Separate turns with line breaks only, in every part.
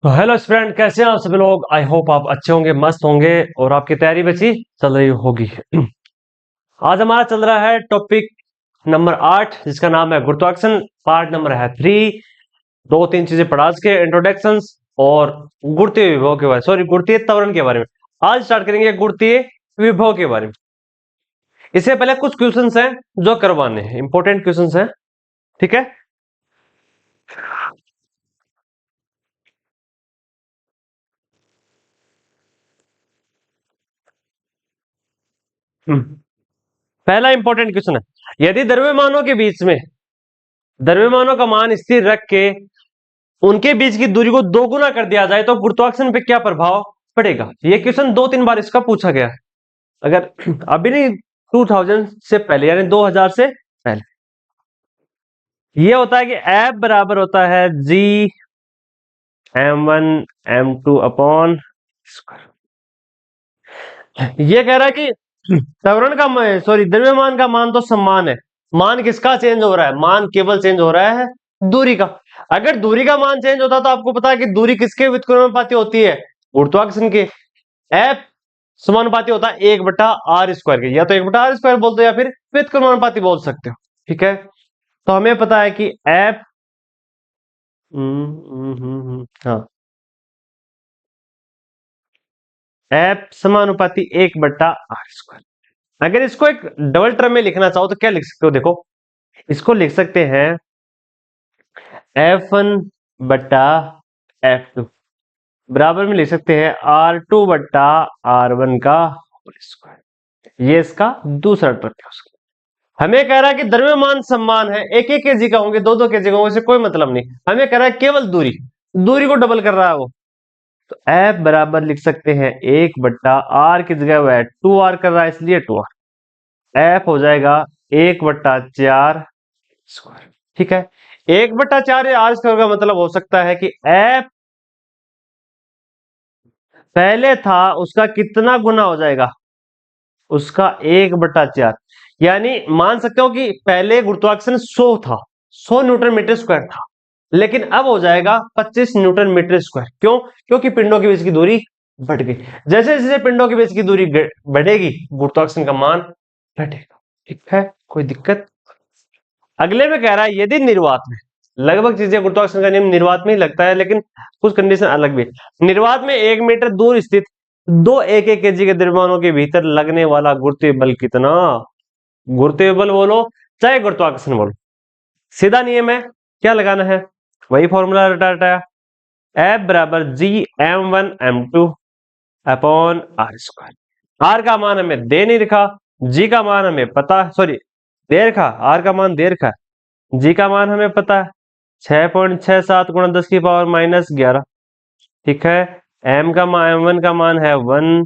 तो hello student, कैसे हैं आप सभी लोग। आई होप आप अच्छे होंगे, मस्त होंगे और आपकी तैयारी भी अच्छी चल रही होगी। आज हमारा चल रहा है टॉपिक नंबर 8, जिसका नाम है गुरुत्वाकर्षण। पार्ट नंबर है 3। दो तीन चीजें पढ़ा के इंट्रोडक्शन और गुरुत्वीय विभव के बारे गुरुत्वीय त्वरण के बारे में। आज स्टार्ट करेंगे गुरुत्वीय विभव के बारे में। इससे पहले कुछ क्वेश्चंस हैं जो करवाने हैं, इंपॉर्टेंट क्वेश्चंस हैं, ठीक है। पहला इंपॉर्टेंट क्वेश्चन है, यदि द्रव्यमानों के बीच में द्रव्यमानों का मान स्थिर रख के उनके बीच की दूरी को दोगुना कर दिया जाए तो गुरुत्वाकर्षण पे क्या प्रभाव पड़ेगा। ये क्वेश्चन 2-3 बार इसका पूछा गया है। अगर अभी नहीं, 2000 से पहले यानी 2000 से पहले। ये होता है कि F बराबर होता है G m1 m2 upon square. ये कह रहा है कि त्वरण का द्रव्यमान का मान तो समान है। मान किसका चेंज हो रहा है? मान केवल चेंज हो रहा है दूरी का। अगर दूरी का मान चेंज होता तो आपको पता है कि दूरी किसके व्युत्क्रमानुपाती होती है? गुरुत्वाकर्षण के। एफ समानुपाती होता है 1/r² के। या तो 1/r² बोलते हो या फिर व्युत्क्रमानुपाती बोल सकते हो, ठीक है। तो हमें पता है कि एफ हाँ, एफ समानुपाती 1/r²। अगर इसको एक डबल टर्म में लिखना चाहो तो क्या लिख सकते हो? देखो, इसको लिख सकते हैं F1/F2 बराबर में लिख सकते हैं R2/R1 का होल स्क्वायर। ये इसका दूसरा टर्म है उसका। हमें कह रहा है कि द्रव्यमान समान है, एक एक केजी का होंगे, दो दो केजी का होंगे, इससे कोई मतलब नहीं। हमें कह रहा है केवल दूरी, दूरी को डबल कर रहा है वो। तो F बराबर लिख सकते हैं 1/R की जगह वह 2R कर रहा है, इसलिए 2R। F हो जाएगा 1/4 स्क्वायर, ठीक है। 1/4 आर स्क्वायर का मतलब हो सकता है कि F पहले था उसका कितना गुना हो जाएगा? उसका 1/4। यानी मान सकते हो कि पहले गुरुत्वाकर्षण 100 था, 100 न्यूटन मीटर स्क्वायर था, लेकिन अब हो जाएगा 25 न्यूटन मीटर स्क्वायर। क्यों? क्योंकि पिंडों के बीच की दूरी बढ़ गई। जैसे जैसे पिंडों के बीच की दूरी बढ़ेगी, गुरुत्वाकर्षण का मान घटेगा, ठीक है। कोई दिक्कत? अगले में कह रहा है यदि निर्वात में, लगभग चीजें गुरुत्वाकर्षण का नियम निर्वात में ही लगता है, लेकिन कुछ कंडीशन अलग भी। निर्वात में 1 मीटर दूर स्थित दो एक एक केजी के द्रव्यमानों के भीतर लगने वाला गुरुत्वीय बल कितना? गुरुत्वीय बल बोलो चाहे गुरुत्वाकर्षण बोलो, सीधा नियम है, क्या लगाना है? वही फॉर्मूला रटाया, F बराबर G m1 m2 upon R²। R का मान हमें दे नहीं रखा, G का मान हमें पता, दे रखा, R का मान दे रखा, जी का मान हमें पता है 6.67 गुणा 10⁻⁻11, ठीक है। एम का मान, M1 का मान है 1,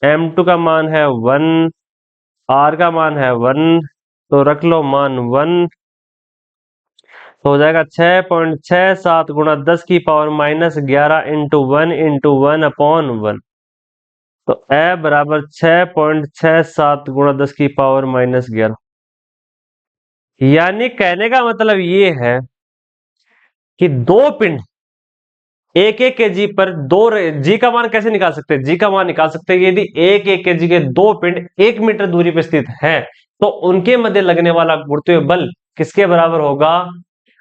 M2 का मान है 1, R का मान है 1, तो रख लो मान 1। तो हो जाएगा 6.67 गुणा 10⁻⁻11 इंटू 1 इंटू 1 अपॉन 1। तो ए बराबर 6.67 गुणा 10⁻⁻11। यानी कहने का मतलब ये है कि दो पिंड एक एक केजी पर जी का मान कैसे निकाल सकते हैं? जी का मान निकाल सकते हैं यदि एक एक केजी के दो पिंड 1 मीटर दूरी पर स्थित हैं, तो उनके मध्य लगने वाला गुरुत्वीय बल किसके बराबर होगा?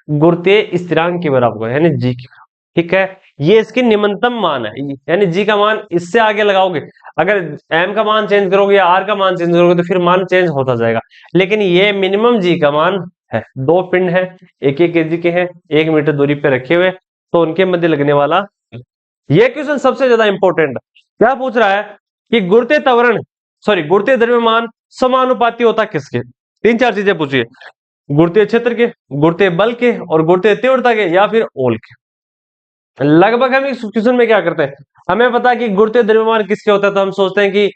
गुरुत्वीय स्थिरांक के बराबर होगा, यानी जी के बराबर, ठीक है। ये इसकी निम्नतम मान है, यानी जी का मान इससे आगे लगाओगे, अगर एम का मान चेंज करोगे या आर का मान चेंज करोगे तो फिर मान चेंज होता जाएगा। लेकिन ये मिनिमम जी का मान है। दो पिंड है, एक एक केजी के हैं, 1 मीटर दूरी पे रखे हुए, तो उनके मध्य लगने वाला। यह क्वेश्चन सबसे ज्यादा इंपॉर्टेंट है। क्या पूछ रहा है कि गुरुत्वीय त्वरण गुरुत्वीय द्रव्यमान समानुपाती होता किसके? तीन चार चीजें पूछिए, गुरुत्वीय क्षेत्र के, गुरुत्वीय बल के, और गुरुत्वीय तीव्रता के, या फिर ओल के। लगभग हम इस क्वेश्चन में क्या करते हैं, हमें पता है कि गुरुत्वीय द्रव्यमान किसके होता है, तो हम सोचते हैं कि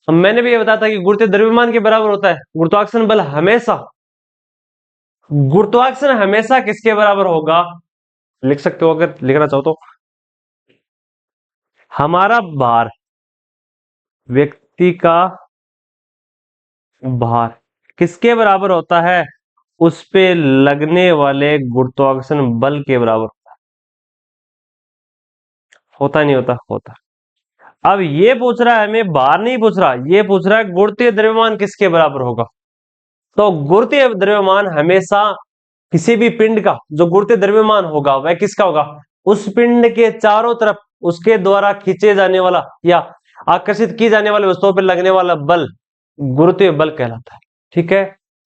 मैंने भी ये बताया था कि गुरुत्वीय द्रव्यमान के बराबर होता है गुरुत्वाकर्षण बल। हमेशा गुरुत्वाकर्षण हमेशा किसके बराबर होगा? लिख सकते हो अगर लिखना चाहो तो, हमारा भार, व्यक्ति का भार किसके बराबर होता है? उस पे लगने वाले गुरुत्वाकर्षण बल के बराबर। होता नहीं होता? होता। अब ये पूछ रहा है हमें, बार नहीं पूछ रहा, ये पूछ रहा है गुरुत्वीय द्रव्यमान किसके बराबर होगा। तो गुरुत्वीय द्रव्यमान हमेशा किसी भी पिंड का जो गुरुत्वीय द्रव्यमान होगा वह किसका होगा, उस पिंड के चारों तरफ उसके द्वारा खींचे जाने वाला या आकर्षित की जाने वाली वस्तुओं पर लगने वाला बल गुरुत्वीय बल कहलाता है। ठीक है,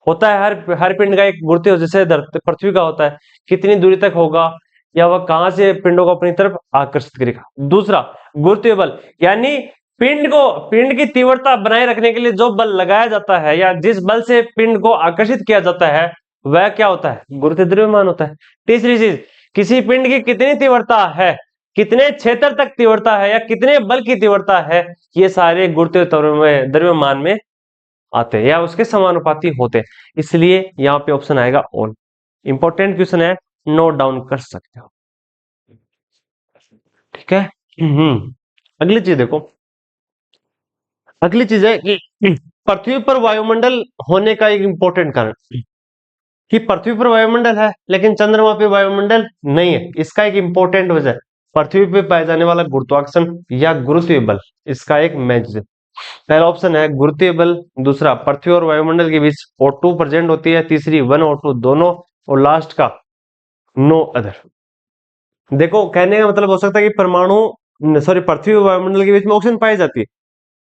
होता है हर पिंड का एक गुरुत्वीय, जैसे पृथ्वी का होता है, कितनी दूरी तक होगा या वह कहां से पिंडों को अपनी तरफ आकर्षित करेगा। दूसरा गुरुत्वीय बल, यानी पिंड की तीव्रता बनाए रखने के लिए जो बल लगाया जाता है या जिस बल से पिंड को आकर्षित किया जाता है वह क्या होता है, गुरुत्वीय द्रव्यमान होता है। तीसरी चीज, किसी पिंड की कितनी तीव्रता है, कितने क्षेत्र तक तीव्रता है या कितने बल की तीव्रता है, ये सारे गुरुत्वीय द्रव्यमान में आते हैं या उसके समानुपाती होते हैं। इसलिए यहाँ पे ऑप्शन आएगा ऑल। इंपॉर्टेंट क्वेश्चन है, नोट डाउन कर सकते हो। ठीक है। अगली चीज देखो, अगली चीज है कि पृथ्वी पर वायुमंडल होने का एक इंपॉर्टेंट कारण कि पृथ्वी पर वायुमंडल है लेकिन चंद्रमा पे वायुमंडल नहीं है। इसका एक इंपॉर्टेंट वजह है पृथ्वी पे पाए जाने वाला गुरुत्वाकर्षण या गुरुत्वीय बल। इसका एक मैच, पहला ऑप्शन है गुरुत्वीय बल, दूसरा पृथ्वी और वायुमंडल के बीच O2 प्रेजेंट होती है, तीसरी 1O2 दोनों, और लास्ट का नो अदर। देखो कहने का मतलब हो सकता है कि पृथ्वी और वायुमंडल के बीच में ऑक्सीजन पाई जाती है,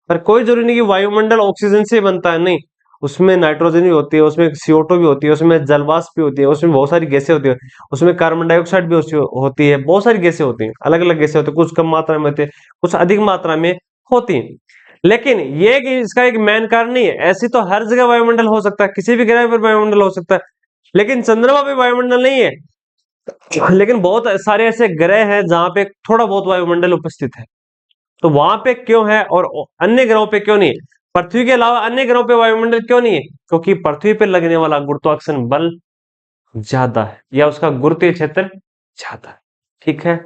पर कोई जरूरी नहीं कि वायुमंडल ऑक्सीजन से बनता है, नहीं, उसमें नाइट्रोजन भी होती है, उसमें CO2 भी होती है, उसमें जलवाष्प भी होती है, उसमें बहुत सारी गैसें होती है, उसमें कार्बन डाइऑक्साइड भी होती है, बहुत सारी गैसें होती हैं, अलग अलग गैसें होती है, कुछ कम मात्रा में होती है, कुछ अधिक मात्रा में होती है। लेकिन ये कि इसका एक मेन कारण नहीं है, ऐसी तो हर जगह वायुमंडल हो सकता है, किसी भी ग्रह पर वायुमंडल हो सकता है, लेकिन चंद्रमा पे वायुमंडल नहीं है। लेकिन बहुत सारे ऐसे ग्रह हैं जहां पे थोड़ा बहुत वायुमंडल उपस्थित है, तो वहां पे क्यों है और अन्य ग्रहों पे क्यों नहीं है, पृथ्वी के अलावा अन्य ग्रहों पे वायुमंडल क्यों नहीं है, क्योंकि पृथ्वी पे लगने वाला गुरुत्वाकर्षण बल ज्यादा है या उसका गुरुत्वीय क्षेत्र ज्यादा है। ठीक है,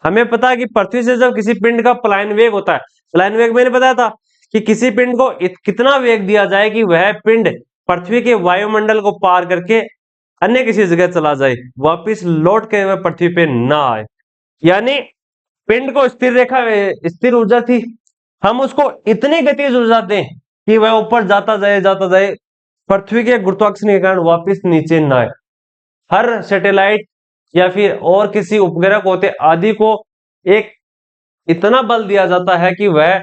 हमें पता है कि पृथ्वी से जब किसी पिंड का पलायन वेग होता है, पलायन वेग मैंने बताया था कि किसी पिंड को कितना वेग दिया जाए कि वह पिंड पृथ्वी के वायुमंडल को पार करके अन्य किसी जगह चला जाए, वापिस लौट के वह पृथ्वी पे ना आए। यानी पिंड को स्थिर ऊर्जा थी, हम उसको इतनी गतिज ऊर्जा दें कि वह ऊपर जाता जाए पृथ्वी के गुरुत्वाकर्षण के कारण वापस नीचे ना आए। हर सैटेलाइट या फिर और किसी उपग्रह को होते आदि को एक इतना बल दिया जाता है कि वह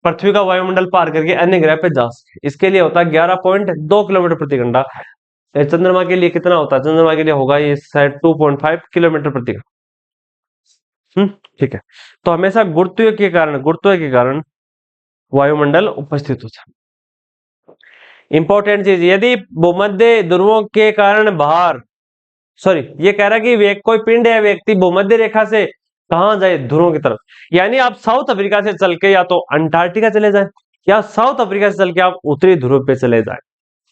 पृथ्वी का वायुमंडल पार करके अन्य ग्रह पे जा सके। इसके लिए होता है 11.2 किलोमीटर प्रति घंटा। चंद्रमा के लिए कितना होता है, चंद्रमा के लिए होगा ये शायद 2.5 किलोमीटर प्रति घंटा। ठीक है, तो हमेशा गुरुत्व के कारण वायुमंडल उपस्थित होता है। इंपॉर्टेंट चीज, यदि भूमध्य ध्रुवों के कारण ये कह रहा है कि कोई पिंड या व्यक्ति भूमध्य रेखा से कहां जाए, ध्रुवों की तरफ, यानी आप साउथ अफ्रीका से चल के या तो अंटार्कटिका चले जाए या साउथ अफ्रीका से चल के आप उत्तरी ध्रुव पे चले जाए,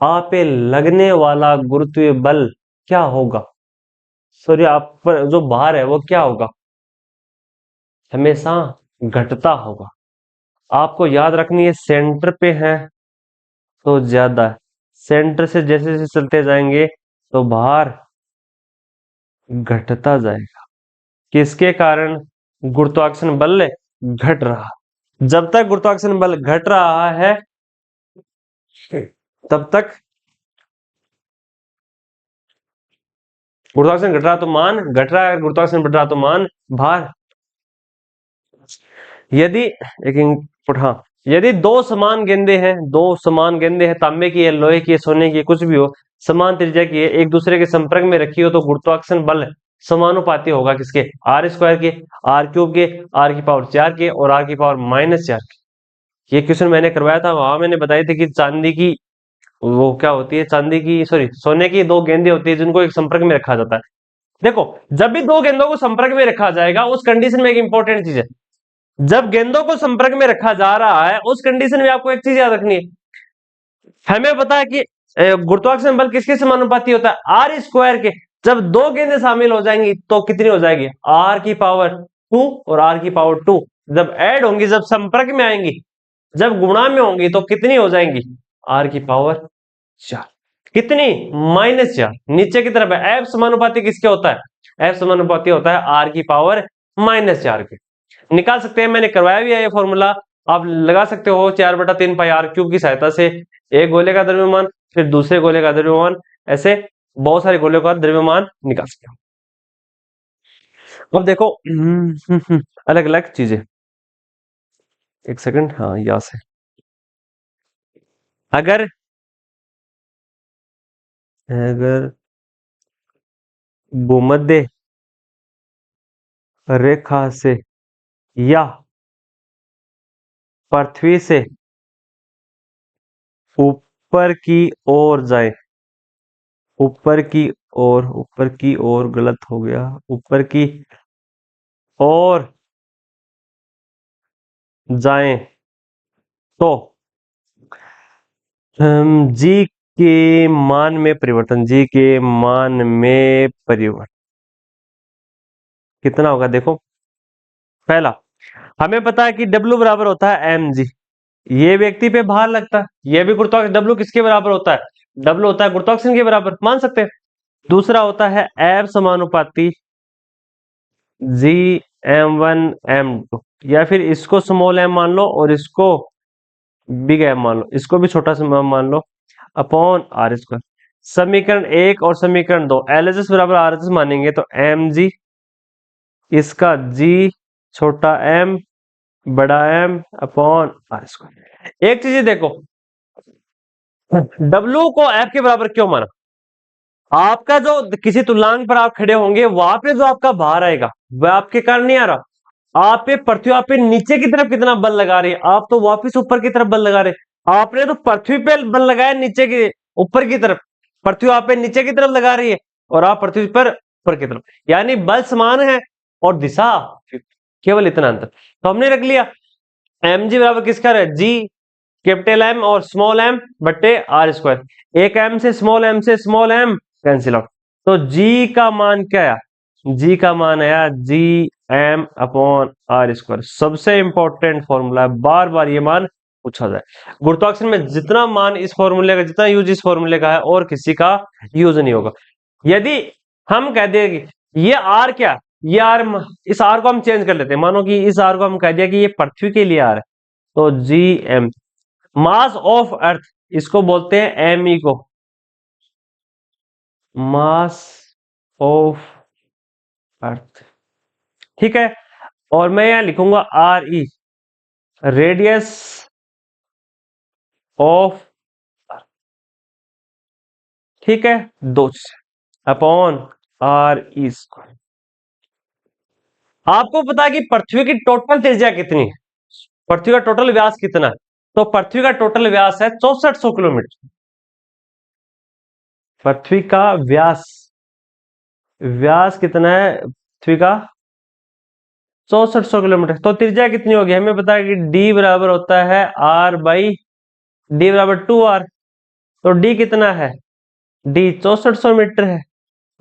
आप पे लगने वाला गुरुत्वीय बल क्या होगा, सूर्य आप पर जो भार है वो क्या होगा, हमेशा घटता होगा। आपको याद रखनी है, सेंटर पे है तो ज्यादा है, सेंटर से जैसे जैसे चलते जाएंगे तो भार घटता जाएगा। किसके कारण, गुरुत्वाकर्षण बल घट रहा। जब तक गुरुत्वाकर्षण बल घट रहा है तब तक गुरुत्वाकर्षण घट रहा तो मान घट रहा है, गुरुत्वाकर्षण बढ़ रहा तो मान भार। यदि एक इनपुट, हाँ, यदि दो समान गेंदे हैं, तांबे की है, लोहे की है, सोने की है, कुछ भी हो, समान त्रिज्या की है, एक दूसरे के संपर्क में रखी हो तो गुरुत्वाकर्षण बल समानुपाती होगा किसके, R² के, R³ के, R⁴ के और R⁻⁻4 के। ये क्वेश्चन मैंने करवाया था, वहां मैंने बताई थी कि चांदी की वो क्या होती है, सोने की दो गेंदें होती है जिनको एक संपर्क में रखा जाता है। देखो, जब भी दो गेंदों को संपर्क में रखा जाएगा उस कंडीशन में एक इंपॉर्टेंट चीज है, जब गेंदों को संपर्क में रखा जा रहा है उस कंडीशन में आपको एक चीज याद रखनी है, हमें पता है कि गुरुत्वाकर्षण बल किसके समानुपाती होता है, R² के। जब दो गेंदें शामिल हो जाएंगी तो कितनी हो जाएगी, R⁻2 और R⁻2। जब ऐड होंगी, जब संपर्क में आएंगी, जब गुणा में होंगी तो कितनी हो जाएंगी, R⁻4। कितनी, -4। नीचे की तरफ है, F समानुपाती किसके होता है, F समानुपाती होता है R⁻⁻4 के। निकाल सकते हैं, मैंने करवाया भी है ये फॉर्मूला, आप लगा सकते हो 4/3 पाई r³ की सहायता से एक गोले का द्रव्यमान, फिर दूसरे गोले का द्रव्यमान, ऐसे बहुत सारे गोले का द्रव्यमान निकाल सकते हो। अब देखो अलग अलग चीजें, एक सेकंड, हाँ यहाँ से, अगर अगर भूमध्य रेखा से या पृथ्वी से ऊपर की ओर जाए, ऊपर की ओर गलत हो गया, ऊपर की ओर जाएं तो जी के मान में परिवर्तन, जी के मान में परिवर्तन कितना होगा? देखो, पहला हमें पता है कि W बराबर होता है mg, ये व्यक्ति पे भार लगता है, ये भी गुरुत्वाकर्षण, W किसके बराबर होता है? W होता है गुरुत्वाकर्षण के बराबर, मान सकते हैं। दूसरा होता है F समानुपाती जी m1 m2, या फिर इसको स्मॉल m मान लो और इसको बिग M मान लो, इसको भी छोटा सा मान लो, अपॉन r²। समीकरण 1 और समीकरण 2 LHS बराबर RHS मानेंगे तो mg, इसका g छोटा m बड़ा M अपॉन r²। एक चीज देखो, W को F के बराबर क्यों माना? आपका जो किसी तुल्यांक पर आप खड़े होंगे वहां पे जो आपका भार आएगा वह आपके कारण नहीं आ रहा, आप पे पृथ्वी, आप पे नीचे की तरफ कितना बल लगा रही है, आप तो वापिस ऊपर की तरफ बल लगा रहे, आपने तो पृथ्वी पे बल लगाया नीचे की ऊपर की तरफ, पृथ्वी आप पे नीचे की तरफ लगा रही है और आप पृथ्वी पर ऊपर की तरफ, यानी बल समान है और दिशा केवल इतना अंतर। तो हमने रख लिया mg बराबर किसका है, जी कैपिटल M और स्मॉल m बट्टे r²। एक m से स्मॉल m कैंसिल आउट, तो g का मान क्या आया? g का मान आया जी m अपॉन r²। सबसे इंपॉर्टेंट फॉर्मूला है, बार बार ये मान पूछा जाए। गुरुत्वाकर्षण में जितना मान इस फॉर्मूले का, जितना यूज इस फॉर्मूले का है और किसी का यूज नहीं होगा। यदि हम कह दें ये आर, क्या ये आर, इस आर को हम चेंज कर लेते हैं, मानो कि इस आर को हम कह दिया कि ये पृथ्वी के लिए आर है, तो G M, mass of earth इसको बोलते हैं एम ई को, मास ऑफ अर्थ, ठीक है। और मैं यहां लिखूंगा आर ई, रेडियस ऑफ, ठीक है, दो अपॉन आर ई स्क्वायर। आपको पता है कि पृथ्वी की टोटल त्रिज्या कितनी है, पृथ्वी का टोटल व्यास कितना है? तो पृथ्वी का टोटल व्यास है 6400 किलोमीटर। पृथ्वी का व्यास, व्यास कितना है पृथ्वी का? 6400 किलोमीटर। तो त्रिज्या कितनी होगी? हमें पता है कि डी बराबर होता है आर बाई, डी बराबर 2r, तो डी कितना है? डी 6400 मीटर है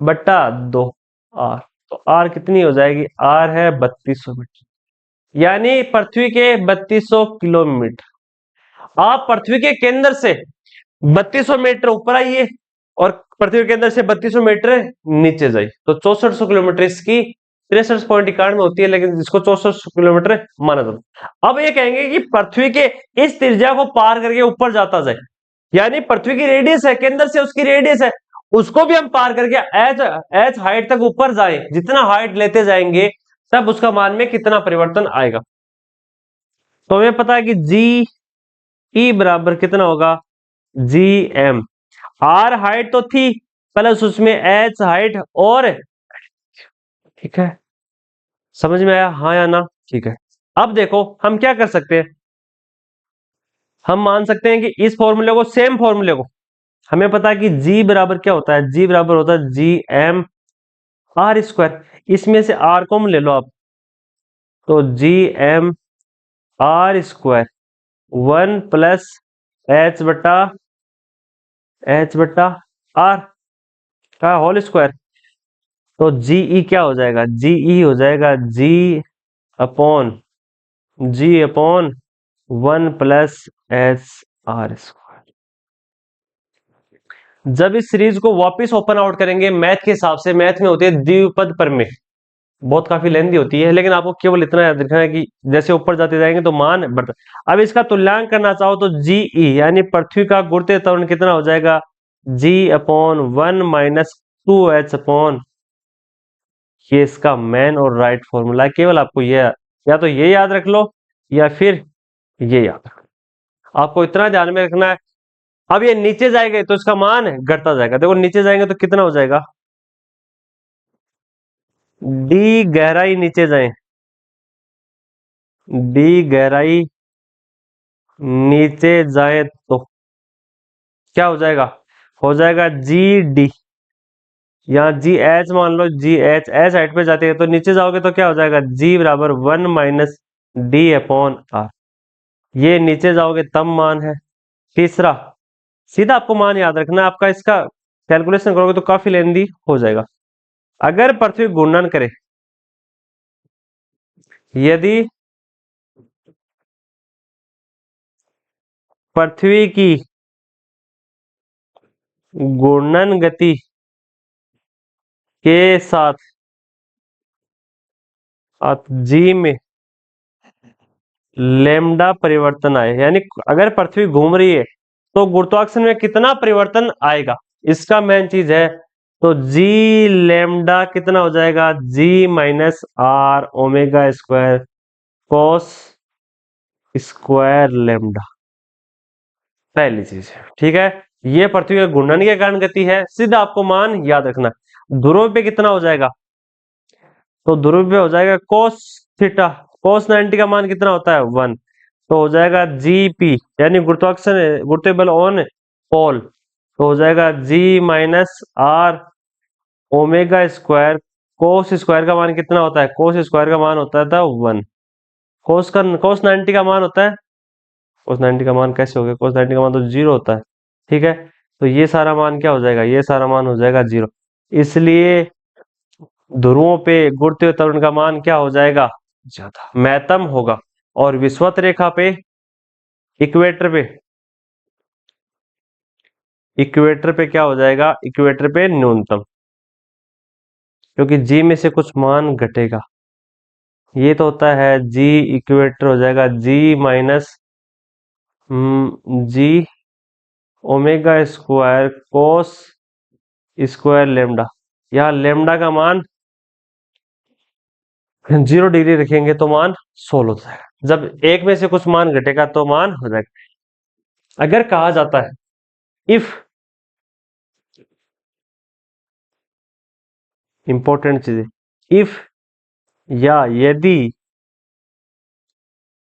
बट्टा 2r, तो आर कितनी हो जाएगी? आर है 3200 मीटर, यानी पृथ्वी के 3200 किलोमीटर। आप पृथ्वी के केंद्र से 3200 मीटर ऊपर आइए और पृथ्वी के अंदर से 3200 मीटर नीचे जाइए, तो 6400 किलोमीटर इसकी 63.91 में होती है, लेकिन इसको 6400 किलोमीटर माना जाता है। अब ये कहेंगे कि पृथ्वी के इस त्रिज्या को पार करके ऊपर जाता जाए, यानी पृथ्वी की रेडियस है, केंद्र से उसकी रेडियस है, उसको भी हम पार करके एच एच हाइट तक ऊपर जाए, जितना हाइट लेते जाएंगे तब उसका मान में कितना परिवर्तन आएगा। तो हमें पता है कि जी ई बराबर कितना होगा? जी एम, आर हाइट तो थी प्लस उसमें एच हाइट, और ठीक है, समझ में आया हाँ या ना? ठीक है। अब देखो हम क्या कर सकते हैं, हम मान सकते हैं कि इस फॉर्मूले को, सेम फॉर्मूले को, हमें पता है कि जी बराबर क्या होता है, जी बराबर होता है जी एम r²। इसमें से r को ले लो आप, तो G M r², 1 plus H बटा आर का होल स्क्वायर, तो जीई क्या हो जाएगा? जीई हो जाएगा अपॉन जी अपॉन 1 प्लस HR²। जब इस सीरीज को वापस ओपन आउट करेंगे मैथ के हिसाब से, मैथ में होती है द्विपद प्रमेय, बहुत काफी लेंदी होती है, लेकिन आपको केवल इतना याद रखना है कि जैसे ऊपर जाते जाएंगे तो मान बढ़ता। अब इसका तुल्यांक करना चाहो तो जीई यानी पृथ्वी का गुरुत्वीय त्वरण कितना हो जाएगा, G/1 - 2h/। ये इसका मेन और राइट फॉर्मूला है। केवल आपको ये या तो ये याद रख लो या फिर ये याद रख लो, आपको इतना ध्यान में रखना है। अब ये नीचे जाएंगे तो इसका मान घटता जाएगा। देखो नीचे जाएंगे तो कितना हो जाएगा, डी गहराई नीचे जाए, डी गहराई नीचे जाए तो क्या हो जाएगा, हो जाएगा जी डी। यहाँ जी एच मान लो, जी एच एच हाइट पे जाती है तो नीचे जाओगे तो क्या हो जाएगा, G/1 - D/R। ये नीचे जाओगे तब मान है। तीसरा, सीधा आपको मान याद रखना है, आपका इसका कैलकुलेशन करोगे तो काफी लेंदी हो जाएगा। अगर पृथ्वी घूर्णन करे, यदि पृथ्वी की घूर्णन गति के साथ जी में लेमडा परिवर्तन आए, यानी अगर पृथ्वी घूम रही है तो गुरुत्वाकर्षण में कितना परिवर्तन आएगा, इसका मेन चीज है। तो जी लेमडा कितना हो जाएगा, G - R⍵² cos square lambda. पहली चीज है, ठीक है। ये पृथ्वी के घूर्णन के कारण गति है, सीधा आपको मान याद रखना। ध्रुव पे कितना हो जाएगा, तो ध्रुव पे हो जाएगा कोस थीटा। कोस 90 का मान कितना होता है, 1। तो हो जाएगा जीपी यानी गुरुत्वाकर्षण गुरुत्वीय बल ऑन पोल, तो हो जाएगा G - R⍵² कोस स्क्वायर का मान कितना होता है, कोस स्क्वायर का मान होता था 1। कोस 90 का मान होता है, कोस 90 का मान कैसे हो गया, कोस 90 का मान तो 0 होता है, ठीक है। तो ये सारा मान क्या हो जाएगा, ये सारा मान हो जाएगा 0। इसलिए ध्रुवों पे गुरुत्वीय त्वरण का मान क्या हो जाएगा, ज्यादा महत्तम होगा। और विषुवत रेखा पे, इक्वेटर पे, इक्वेटर पे क्या हो जाएगा, इक्वेटर पे न्यूनतम, क्योंकि जी में से कुछ मान घटेगा। ये तो होता है जी, इक्वेटर हो जाएगा G/ओमेगा² कोस स्क्वायर लेमडा। यहाँ लेमडा का मान 0 डिग्री रखेंगे तो मान 16 हो जाएगा। जब एक में से कुछ मान घटेगा तो मान हो जाएगा। अगर कहा जाता है इफ, इंपॉर्टेंट चीज है, इफ या यदि,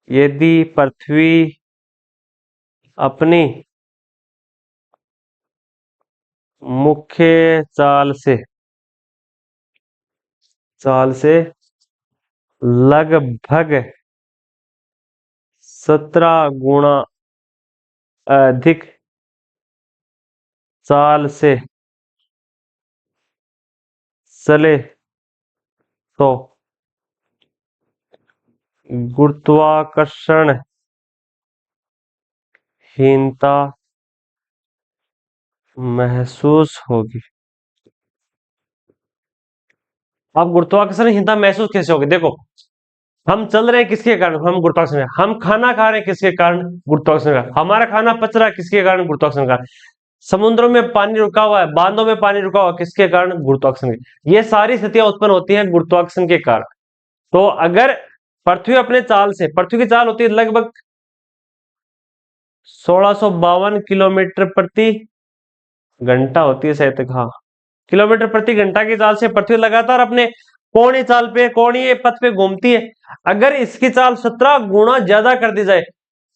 यदि पृथ्वी अपनी मुख्य चाल से लगभग 17 गुना अधिक चाल से चले तो गुरुत्वाकर्षण हीनता महसूस होगी। अब गुरुत्वाकर्षण हीनता महसूस कैसे होगी, देखो हम चल रहे हैं किसके कारण, हम गुरुत्वाकर्षण के। हम खाना खा रहे हैं किसके कारण, गुरुत्वाकर्षण का। हमारा खाना पच रहा है किसके कारण, गुरुत्वाकर्षण का। समुद्रों में पानी रुका हुआ है, बांधों में पानी रुका हुआ है, किसके कारण, गुरुत्वाकर्षण के। ये सारी स्थितियां उत्पन्न होती हैं गुरुत्वाकर्षण के कारण। तो अगर पृथ्वी अपने चाल से, पृथ्वी की चाल होती है लगभग 1652 किलोमीटर प्रति घंटा होती है शायद तक, हाँ, किलोमीटर प्रति घंटा की चाल से पृथ्वी लगातार अपने कोणीय चाल पे, कोणीय पथ पे घूमती है। अगर इसकी चाल 17 गुना ज्यादा कर दी जाए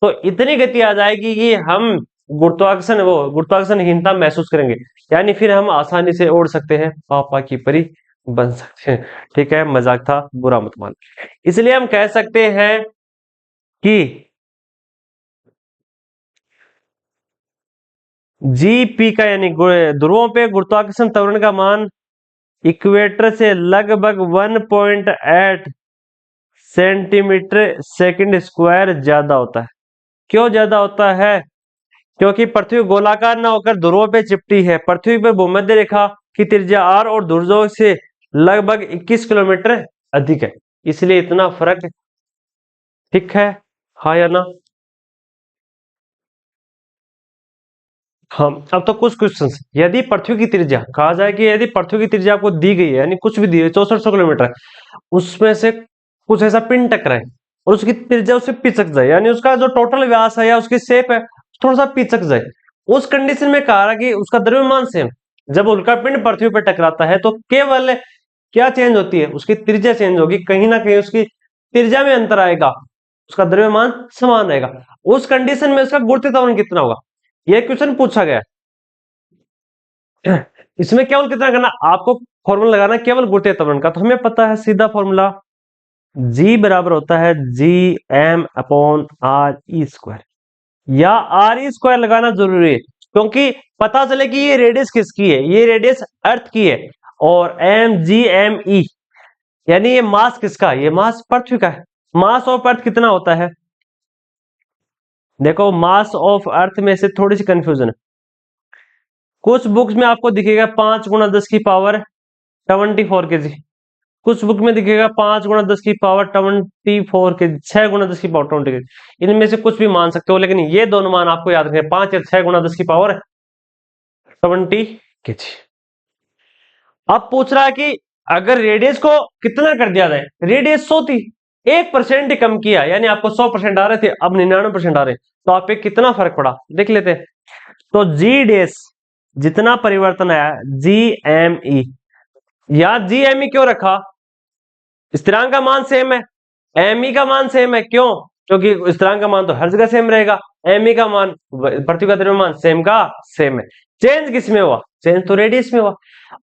तो इतनी गति आ जाएगी कि हम गुरुत्वाकर्षणहीनता महसूस करेंगे, यानी फिर हम आसानी से उड़ सकते हैं, पापा की परी बन सकते हैं। ठीक है, मजाक था, बुरा मत मान। इसलिए हम कह सकते हैं कि जीपी का यानी ध्रुवों पे गुरुत्वाकर्षण त्वरण का मान इक्वेटर से लगभग 1.8 सेंटीमीटर सेकंड स्क्वायर ज्यादा होता है। क्यों ज्यादा होता है, क्योंकि पृथ्वी गोलाकार न होकर ध्रुवों पे चिपटी है। पृथ्वी पे भूमध्य रेखा की त्रिज्या r और ध्रुवों से लगभग 21 किलोमीटर अधिक है, इसलिए इतना फर्क है। ठीक है, हाँ या ना? हाँ, अब तो कुछ क्वेश्चंस, यदि पृथ्वी की त्रिज्या कहा जाए कि यदि पृथ्वी की त्रिज्या आपको दी गई है, यानी कुछ भी दी है 6400 किलोमीटर है, उसमें से कुछ ऐसा पिंड टकराए और उसकी त्रिज्या उससे पिचक जाए, यानी उसका जो टोटल व्यास है या उसकी शेप है थोड़ा सा पिचक जाए, उस कंडीशन में कहा कि उसका द्रव्यमान सेम। जब उल्का पिंड पृथ्वी पर टकराता है तो केवल क्या चेंज होती है, उसकी त्रिज्या चेंज होगी, कहीं ना कहीं उसकी त्रिज्या में अंतर आएगा, उसका द्रव्यमान समान रहेगा। उस कंडीशन में उसका गुरुत्वीय त्वरण कितना होगा, यह क्वेश्चन पूछा गया है। इसमें केवल कितना करना आपको, फॉर्मूला लगाना केवल गुरुत्वीय त्वरण का, तो हमें पता है सीधा फॉर्मूला जी बराबर होता है G M upon R E square, या आर ई स्क्वायर लगाना जरूरी है, क्योंकि पता चले कि ये रेडियस किसकी है, ये रेडियस अर्थ की है, और एम जी एम ई यानी ये मास किसका, ये मास पृथ्वी का है। मास ऑफ अर्थ कितना होता है, देखो मास ऑफ अर्थ में से थोड़ी सी कंफ्यूजन है, कुछ बुक्स में आपको दिखेगा 5 × 10⁻⁴ kg, कुछ बुक में दिखेगा 5 × 10⁻⁴ kg, 6 × 10⁻⁴ इनमें से कुछ भी मान सकते हो, लेकिन ये दोनों मान आपको याद रखने, 5 या 6 × 10⁻⁷ kg। अब पूछ रहा है कि अगर रेडियस को कितना कर दिया जाए, रेडियस 100 थी, 1% ही कम किया, यानी आपको 100% आ रहे थे, अब 99% आ रहे, तो आप पे कितना फर्क पड़ा देख लेते हैं। तो जी डेस जितना परिवर्तन आया जी एम ई, या जी एम ई क्यों रखा, स्थिरांक का मान सेम है, एम ई का मान सेम है, क्यों, क्योंकि स्थिरांक का मान तो हर जगह सेम रहेगा, एम ई का मान पृथ्वी का द्रव्यमान सेम का सेम है, चेंज किस में हुआ, चेंज तो रेडियस में हुआ।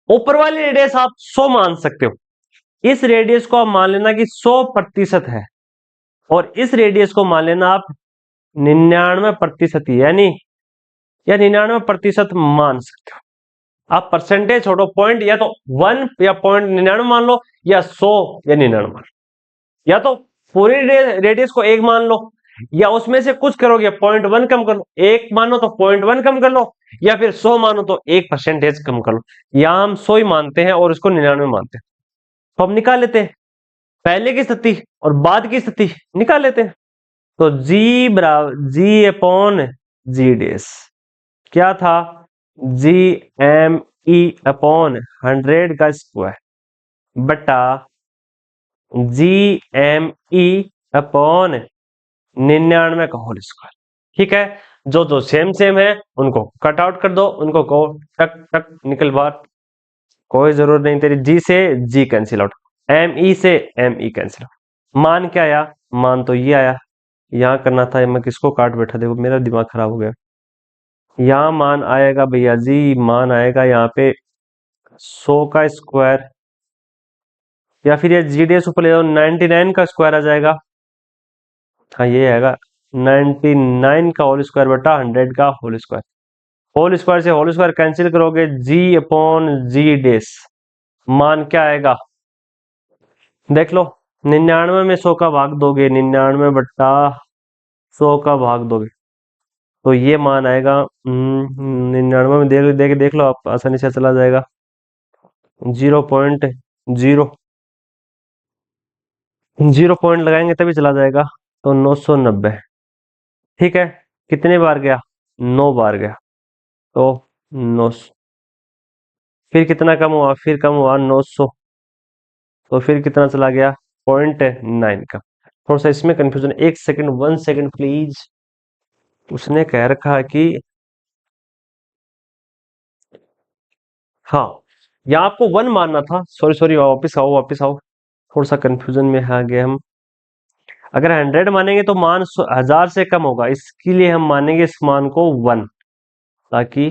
ऊपर वाली रेडियस आप 100 मान सकते हो, इस रेडियस को आप मान लेना कि 100% है, और इस रेडियस को मान लेना आप 99% ही, यानी या 99% मान सकते हो। आप परसेंटेज छोड़ो, पॉइंट या तो 1 या 0.99 मान लो, या 100 या 99 मान लो, या तो पूरी रेडियस को 1 मान लो, या उसमें से कुछ करोगे 0.1 कम कर लो, 1 मानो तो 0.1 कम कर लो, या फिर 100 मानो तो 1% कम कर लो। यहां हम 100 ही मानते हैं और इसको 99 मानते हैं, तो हम निकाल लेते हैं पहले की स्थिति और बाद की स्थिति निकाल लेते हैं। तो जी बराबर जी अपॉन जी डेस क्या था, जी एम ई अपॉन 100 का स्क्वायर बटा जी एम ई अपॉन 99 का होल स्क्वायर। ठीक है, जो जो सेम सेम है उनको कट आउट कर दो, उनको कहो टक टक निकल बाहर, कोई जरूरत नहीं, तेरी जी से जी कैंसिल आउट, एम ई से एम ई कैंसिल आउट। मान क्या आया, मान तो ये आया, यहां करना था, मैं किसको काट बैठा, देखो मेरा दिमाग खराब हो गया। यहाँ मान आएगा भैया जी, मान आएगा यहाँ पे 100 का स्क्वायर, या फिर ये जी डी एस ऊपर ले जाओ 99 का स्क्वायर आ जाएगा, हाँ ये आएगा 99 का होल स्क्वायर बटा 100 का होल स्क्वायर, होल स्क्वायर से होल स्क्वायर कैंसिल करोगे जी अपॉन जी डेस, मान क्या आएगा देख लो, 99 में 100 का भाग दोगे, 99 बट्टा 100 का भाग दोगे, तो ये मान आएगा 99 में देख लो आप, आसानी से चला जाएगा 0.0, 0 पॉइंट लगाएंगे तभी चला जाएगा, तो 990। ठीक है, कितने बार गया, 9 बार गया, तो 900, फिर कितना कम हुआ, फिर कम हुआ 900, तो फिर कितना चला गया 0.9 का। थोड़ा सा इसमें कंफ्यूजन, 1 सेकंड 1 सेकंड प्लीज। उसने कह रखा है कि हाँ, यहाँ आपको 1 मानना था, सॉरी सॉरी, वापिस आओ वापिस आओ, थोड़ा सा कंफ्यूजन में आ गए हम। अगर 100 मानेंगे तो मान 1000 से कम होगा, इसके लिए हम मानेंगे इस मान को 1, ताकि,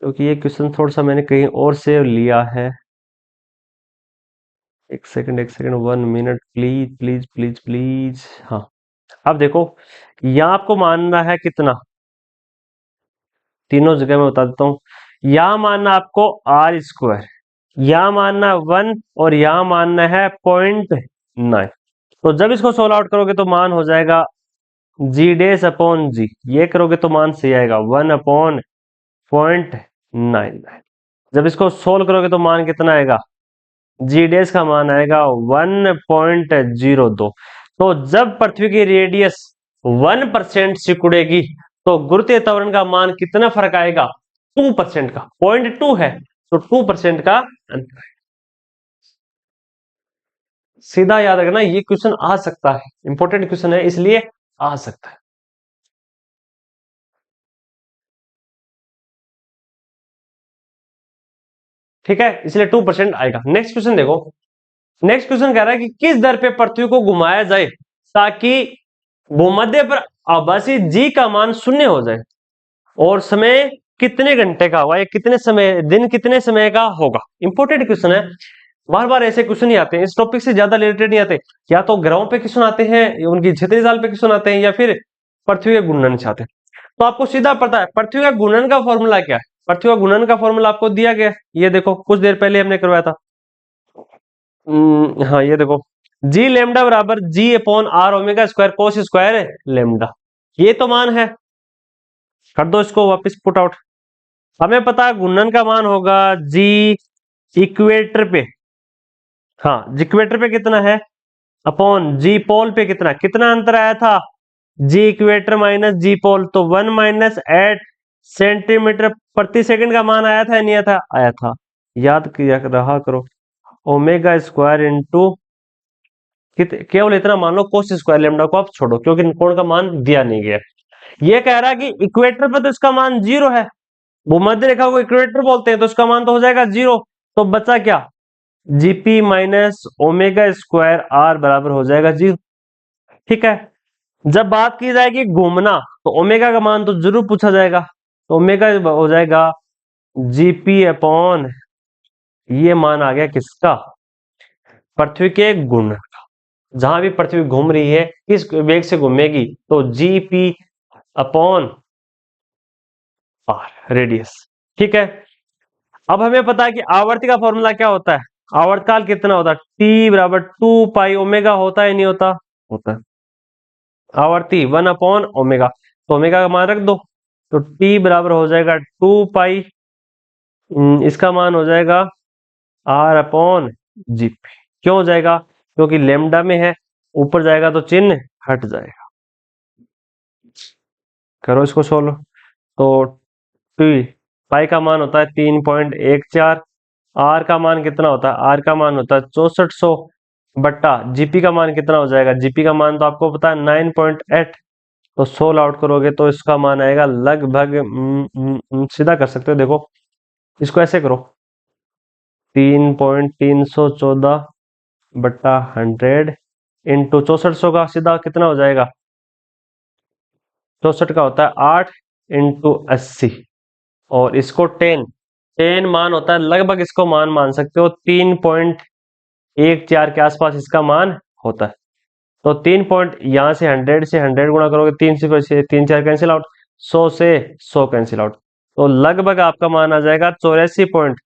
क्योंकि ये क्वेश्चन थोड़ा सा मैंने कहीं और से लिया है। 1 second 1 minute please please please please. हाँ, अब देखो यहाँ आपको मानना है कितना, तीनों जगह मैं बता देता हूँ। यहाँ मानना आपको आर स्क्वायर, यहाँ मानना 1, और यहाँ मानना है 0.9। तो जब इसको सोल्व आउट करोगे तो मान हो जाएगा जी डेस अपॉन जी, ये करोगे तो मान सही आएगा 1/0.99। जब इसको सोल्व करोगे तो मान कितना आएगा जी डैश का मान आएगा 1.02। तो जब पृथ्वी की रेडियस 1% सिकुड़ेगी तो गुरुत्वीय त्वरण का मान कितना फर्क आएगा? 2% का। 0.2 है तो 2% का अंतर है। सीधा याद रखना, ये क्वेश्चन आ सकता है, इंपॉर्टेंट क्वेश्चन है इसलिए आ सकता है। ठीक है, इसलिए 2% आएगा। नेक्स्ट क्वेश्चन देखो। नेक्स्ट क्वेश्चन कह रहा है कि किस दर पे पृथ्वी को घुमाया जाए ताकि भूमध्य पर आभासी जी का मान शून्य हो जाए, और समय कितने घंटे का होगा या कितने समय, दिन कितने समय का होगा? इंपॉर्टेंट क्वेश्चन है। बार बार ऐसे क्वेश्चन ही आते हैं, इस टॉपिक से ज्यादा रिलेटेड नहीं आते। या तो ग्रहों पे क्वेश्चन आते हैं, उनकी क्षेत्रीय जाल पे क्वेश्चन आते हैं, या फिर पृथ्वी के घूर्णन से आते हैं। तो आपको सीधा पता है पृथ्वी का घूर्णन का फॉर्मूला क्या है। पृथ्वी का घूर्णन का फॉर्मूला आपको दिया गया है, ये देखो कुछ देर पहले हमने करवाया था। हाँ ये देखो, जी लेमडा बराबर g upon r omega square cos square lambda, ये तो मान है। कर दो इसको वापस पुट आउट। हमें पता है घूर्णन का मान होगा जी इक्वेटर पे, हाँ इक्वेटर पे कितना है अपॉन जी पोल पे कितना, कितना अंतर आया था? जी इक्वेटर माइनस जी पोल, तो 1 - 8 सेंटीमीटर प्रति सेकंड का मान आया था या नहीं आया था? आया था। याद किया रहा करो, ओमेगा स्क्वायर इंटू केवल इतना मान लो कोस स्क्वायर लेमडा को आप छोड़ो क्योंकि कोण का मान दिया नहीं गया। ये कह रहा है कि इक्वेटर पर तो इसका मान 0 है, भूमध्य रेखा को इक्वेटर बोलते हैं, तो इसका मान तो हो जाएगा 0। तो बचा क्या? GP minus omega square R बराबर हो जाएगा 0। ठीक है, जब बात की जाएगी घूमना तो ओमेगा का मान तो जरूर पूछा जाएगा, तो ओमेगा हो जाएगा जीपी अपॉन, ये मान आ गया किसका? पृथ्वी के घूर्णन का। जहां भी पृथ्वी घूम रही है किस वेग से घूमेगी, तो जीपी अपॉन आर रेडियस। ठीक है, अब हमें पता है कि आवर्ती का फॉर्मूला क्या होता है, आवर्तकाल कितना होता है? टी बराबर 2 पाई ओमेगा, होता है नहीं होता? होता है। आवर्ती 1/ओमेगा, तो ओमेगा का मान रख दो, तो टी बराबर हो जाएगा 2 पाई, इसका मान हो जाएगा आर अपॉन जी पी। क्यों हो जाएगा? क्योंकि लेमडा में है, ऊपर जाएगा तो चिन्ह हट जाएगा। करो इसको सोल्व। तो टी पाई का मान होता है 3.14, आर का मान कितना होता है? आर का मान होता है 6400 बट्टा जीपी का मान कितना हो जाएगा? जीपी का मान तो आपको पता है 9.8, तो 16 आउट करोगे तो इसका मान आएगा लगभग सीधा कर सकते हो, देखो इसको ऐसे करो, 3.314 बट्टा 100 इंटू 6400 का सीधा कितना हो जाएगा? 64 का होता है 8 इंटू 80, और इसको 10 मान होता है लगभग, इसको मान सकते हो 3.14 के आसपास इसका मान होता है। तो 3 पॉइंट यहाँ से 100 से 100 गुणा करोगे, 3 कैंसिल आउट, 100 से 100 कैंसिल आउट, तो लगभग आपका मान आ जाएगा 84 पॉइंट,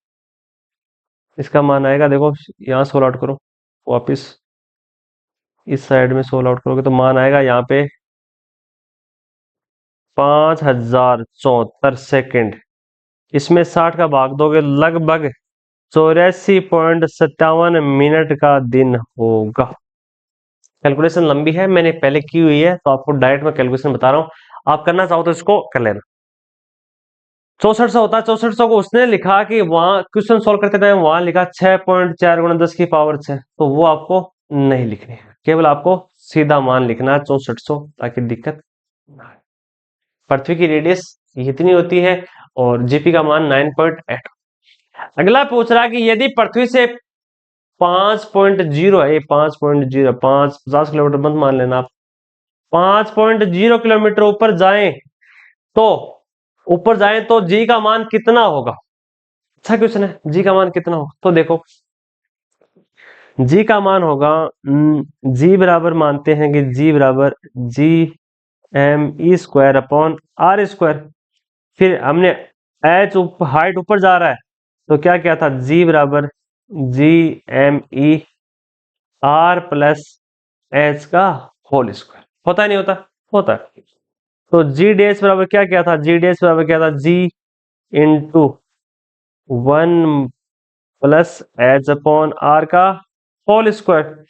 इसका मान आएगा। देखो यहाँ 16 आउट करो, वापिस इस साइड में 16 आउट करोगे तो मान आएगा यहाँ पे 5074 सेकेंड। इसमें 60 का भाग दोगे लगभग 84.57 मिनट का दिन होगा। कैलकुलेशन लंबी है, मैंने पहले की हुई है, तो आपको डायरेक्ट मैं कैलकुलेशन बता रहा हूँ, आप करना चाहो तो इसको कर लेना। 6400 होता है, 6400 को उसने लिखा कि वहां क्वेश्चन सोल्व करते टाइम वहां लिखा 6.4 × 10⁻⁻⁴ तो वो आपको नहीं लिखनी है, केवल आपको सीधा मान लिखना है 6400, ताकि दिक्कत ना आए। पृथ्वी की रेडियस इतनी होती है और जीपी का मान 9.8। अगला पूछ रहा है कि यदि पृथ्वी से 5.0 है, 5.0, 50 किलोमीटर मत मान लेना आप, 5.0 किलोमीटर ऊपर जाएं तो जी का मान कितना होगा? अच्छा क्वेश्चन है, जी का मान कितना होगा? तो देखो जी का मान होगा, जी बराबर मानते हैं कि जी बराबर G M E square upon R square. फिर हमने एच हाइट ऊपर जा रहा है तो क्या था? जी बराबर G M E R plus H का होल स्क्वायर, होता है नहीं होता? होता है। तो जी डैश बराबर क्या था? जी डैश बराबर क्या था? G into 1 plus h upon r का होल स्क्वायर।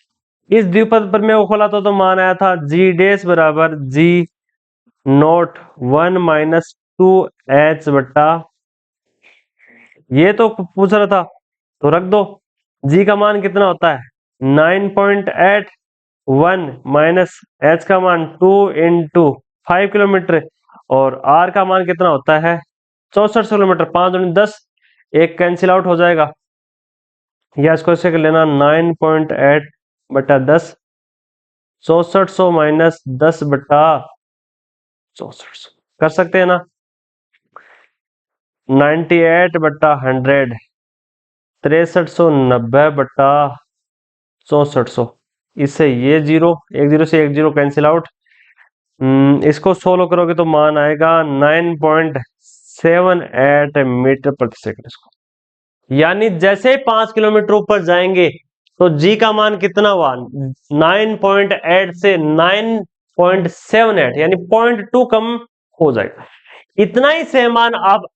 इस द्विपद पर मैं वो खोला था तो मान आया था जी डेस बराबर जी नोट 1 - 2 h बट्टा, ये तो पूछ रहा था तो रख दो। जी का मान कितना होता है 9.8, 1 - h का मान 2 × 5 किलोमीटर, और आर का मान कितना होता है 6400 किलोमीटर। 5×10, एक कैंसिल आउट हो जाएगा, या इसको ऐसे कर लेना 9.8/10, 6400 - 10/6400 कर सकते हैं ना। 98/100, 6390/6400। इससे ये जीरो, एक जीरो से एक जीरो कैंसिल आउट। इसको सोल्व करोगे तो मान आएगा 9.78 मीटर प्रति सेकंड। इसको यानी जैसे 5 किलोमीटर ऊपर जाएंगे तो जी का मान कितना हुआ 9.8 से 9.78, यानी 0.2 कम हो जाएगा। इतना ही सेम मान आप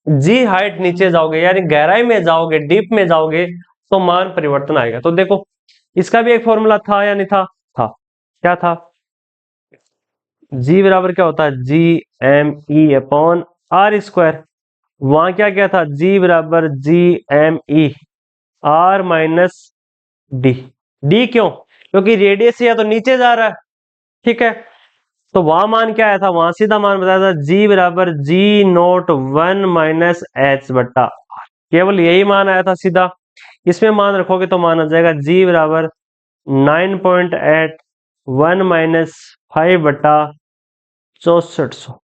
जी हाइट नीचे जाओगे यानी गहराई में जाओगे, डीप में जाओगे, तो मान परिवर्तन आएगा। तो देखो इसका भी एक फॉर्मूला था या नहीं था? था। क्या था? जी बराबर क्या होता है G M E upon R square. वहां क्या क्या था जी बराबर G M E R minus D. D क्यों? क्योंकि रेडियस या तो नीचे जा रहा है, ठीक है। तो वहां मान क्या आया था, वहां सीधा मान बताया था जी बराबर जी नोट 1 - h बट्टा, केवल यही मान आया था सीधा। इसमें मान रखोगे तो मान आ जाएगा जी बराबर 9.8, 1 - 5/6400।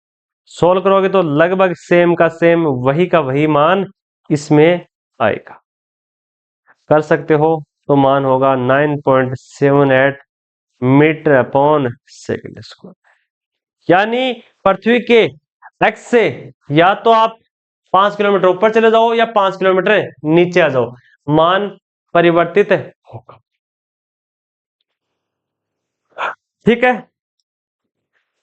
सोल्व करोगे तो लगभग सेम का सेम, वही का वही मान इसमें आएगा। कर सकते हो तो मान होगा 9.78 मीटर अपॉन सेकंड स्क्वायर। यानी पृथ्वी के एक्स से या तो आप 5 किलोमीटर ऊपर चले जाओ या 5 किलोमीटर नीचे आ जाओ, मान परिवर्तित होगा। ठीक है,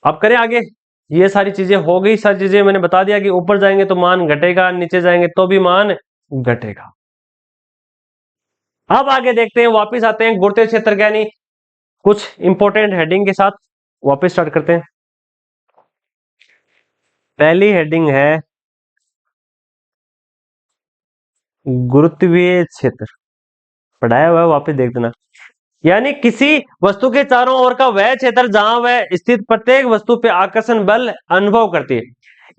अब करें आगे। ये सारी चीजें हो गई, सारी चीजें मैंने बता दिया कि ऊपर जाएंगे तो मान घटेगा, नीचे जाएंगे तो भी मान घटेगा। अब आगे देखते हैं, वापस आते हैं गुरुत्वीय क्षेत्र यानी कुछ इंपॉर्टेंट हेडिंग के साथ वापस स्टार्ट करते हैं। पहली हेडिंग है गुरुत्वीय क्षेत्र, पढ़ाया हुआ है वापस देख देना। यानी किसी वस्तु के चारों ओर का वह क्षेत्र जहां वह स्थित प्रत्येक वस्तु पे आकर्षण बल अनुभव करती है।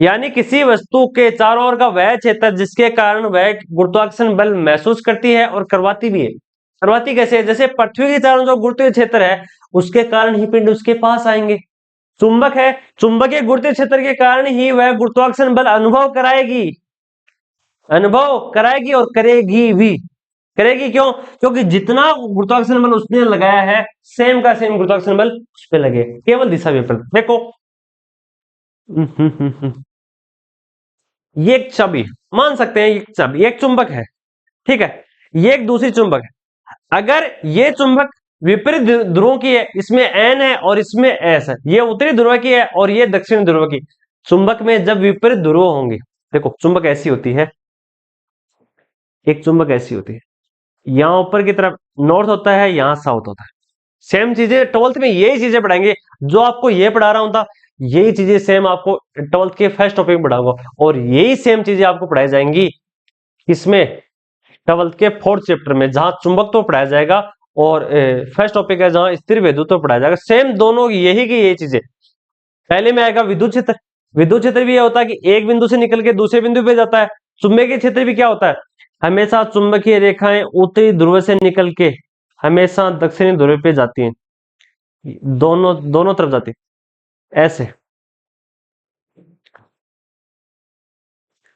यानी किसी वस्तु के चारों ओर का वह क्षेत्र जिसके कारण वह गुरुत्वाकर्षण बल महसूस करती है और करवाती भी है। करवाती कैसे है? जैसे पृथ्वी के चारों जो गुरुत्वीय क्षेत्र है उसके कारण ही पिंड उसके पास आएंगे। चुंबक है, चुंबकीय गुरुत्वीय क्षेत्र के कारण ही वह गुरुत्वाकर्षण बल अनुभव कराएगी, अनुभव कराएगी और करेगी भी। करेगी क्यों? क्योंकि जितना गुरुत्वाकर्षण बल उसने लगाया है सेम का सेम गुरुत्वाकर्षण बल उस पर लगे, केवल दिशा विपरीत। देखो ये एक चाबी, मान सकते हैं एक चाबी, एक चुंबक है, ठीक है, ये एक दूसरी चुंबक है। अगर ये चुंबक विपरीत ध्रुवों की है, इसमें एन है और इसमें एस है, ये उत्तरी ध्रुव की है और ये दक्षिण ध्रुव की। चुंबक में जब विपरीत ध्रुव होंगे, देखो चुंबक ऐसी होती है, एक चुंबक ऐसी होती है, यहाँ ऊपर की तरफ नॉर्थ होता है, यहाँ साउथ होता है। सेम चीजें 12th में यही चीजें पढ़ाएंगे जो आपको ये पढ़ा रहा हूं था, यही चीजें सेम आपको 12th के फर्स्ट टॉपिक में पढ़ाऊंगा, और यही सेम चीजें आपको पढ़ाई जाएंगी इसमें 12th के 4th चैप्टर में, जहां चुंबक तो पढ़ाया जाएगा और फर्स्ट टॉपिक है जहां स्थिर विद्युत तो पढ़ाया जाएगा। सेम दोनों यही की यही चीजें। पहले में आएगा विद्युत क्षेत्र। विद्युत क्षेत्र भी यह होता है कि एक बिंदु से निकल के दूसरे बिंदु पे जाता है। चुंबकीय क्षेत्र भी क्या होता है, हमेशा चुंबकीय रेखाएं उत्तरी ध्रुव से निकल के हमेशा दक्षिणी ध्रुव पे जाती हैं, दोनों दोनों तरफ जाती है ऐसे।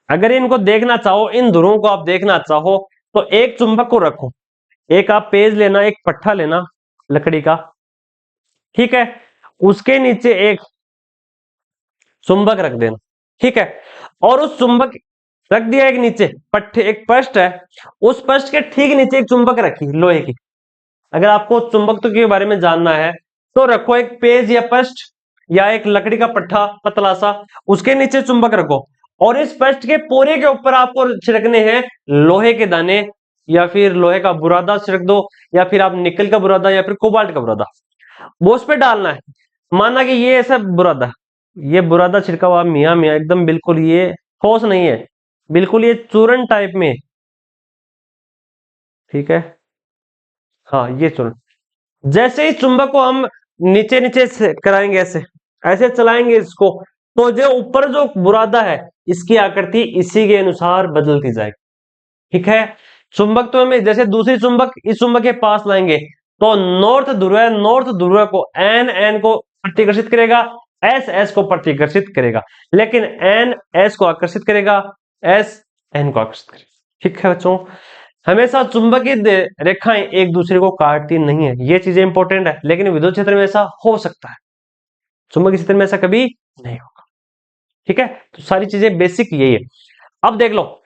अगर इनको देखना चाहो, इन ध्रुवों को आप देखना चाहो, तो एक चुंबक को रखो, एक आप पेज लेना, एक पट्टा लेना लकड़ी का, ठीक है, उसके नीचे एक चुंबक रख देना, ठीक है, और उस चुंबक रख दिया एक नीचे पट्टे, एक पृष्ठ है, उस पृष्ठ के ठीक नीचे एक चुंबक रखी लोहे की। अगर आपको चुंबकत्व के बारे में जानना है तो रखो एक पेज या पृष्ठ या एक लकड़ी का पट्टा पतला सा, उसके नीचे चुंबक रखो, और इस पृष्ठ के पूरे के ऊपर आपको छिड़कने हैं लोहे के दाने, या फिर लोहे का बुरादा छिड़क दो, या फिर आप निकल का बुरादा या फिर कोबाल्ट का बुरादा वो उस पे डालना है। माना कि ये ऐसा बुरादा, ये बुरादा छिड़का हुआ मियाँ मियाँ एकदम बिल्कुल ये ठोस नहीं है, बिल्कुल ये चूरन टाइप में, ठीक है। हाँ ये चूरन, जैसे ही चुंबक को हम नीचे नीचे से कराएंगे, ऐसे ऐसे चलाएंगे इसको, तो जो ऊपर जो बुरादा है इसकी आकृति इसी के अनुसार बदलती जाएगी, ठीक है। चुंबक तो हमें जैसे दूसरी चुंबक इस चुंबक के पास लाएंगे तो नॉर्थ ध्रुव है, नॉर्थ ध्रुव को एन एन को प्रतिकर्षित करेगा, एस एस को प्रतिकर्षित करेगा, लेकिन एन एस को आकर्षित करेगा, एस एन को आकर्षित करेगा, ठीक है बच्चों। हमेशा चुंबकीय रेखाएं एक दूसरे को काटती नहीं है, ये चीजें इंपॉर्टेंट है, लेकिन विद्युत क्षेत्र में ऐसा हो सकता है, चुंबकीय क्षेत्र में ऐसा कभी नहीं होगा, ठीक है। तो सारी चीजें बेसिक यही है। अब देख लो,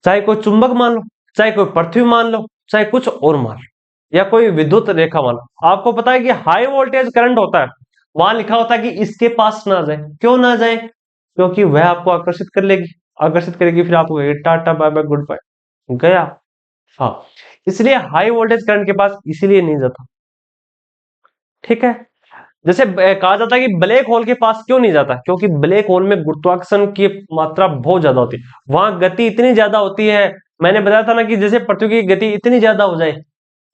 चाहे कोई चुंबक मान लो, चाहे कोई पृथ्वी मान लो, चाहे कुछ और मान लो, या कोई विद्युत रेखा मान लो, आपको पता है कि हाई वोल्टेज करंट होता है, वहां लिखा होता है कि इसके पास ना जाए, क्यों ना जाए, क्योंकि वह आपको आकर्षित कर लेगी, आकर्षित करेगी, फिर आपको ta ta bye bye good bye गया। हाँ, इसलिए हाई वोल्टेज करंट के पास इसीलिए नहीं जाता, ठीक है। जैसे कहा जाता है कि ब्लैक होल के पास क्यों नहीं जाता, क्योंकि ब्लैक होल में गुरुत्वाकर्षण की मात्रा बहुत ज्यादा होती है, वहां गति इतनी ज्यादा होती है, मैंने बताया था ना कि जैसे पृथ्वी की गति इतनी ज्यादा हो जाए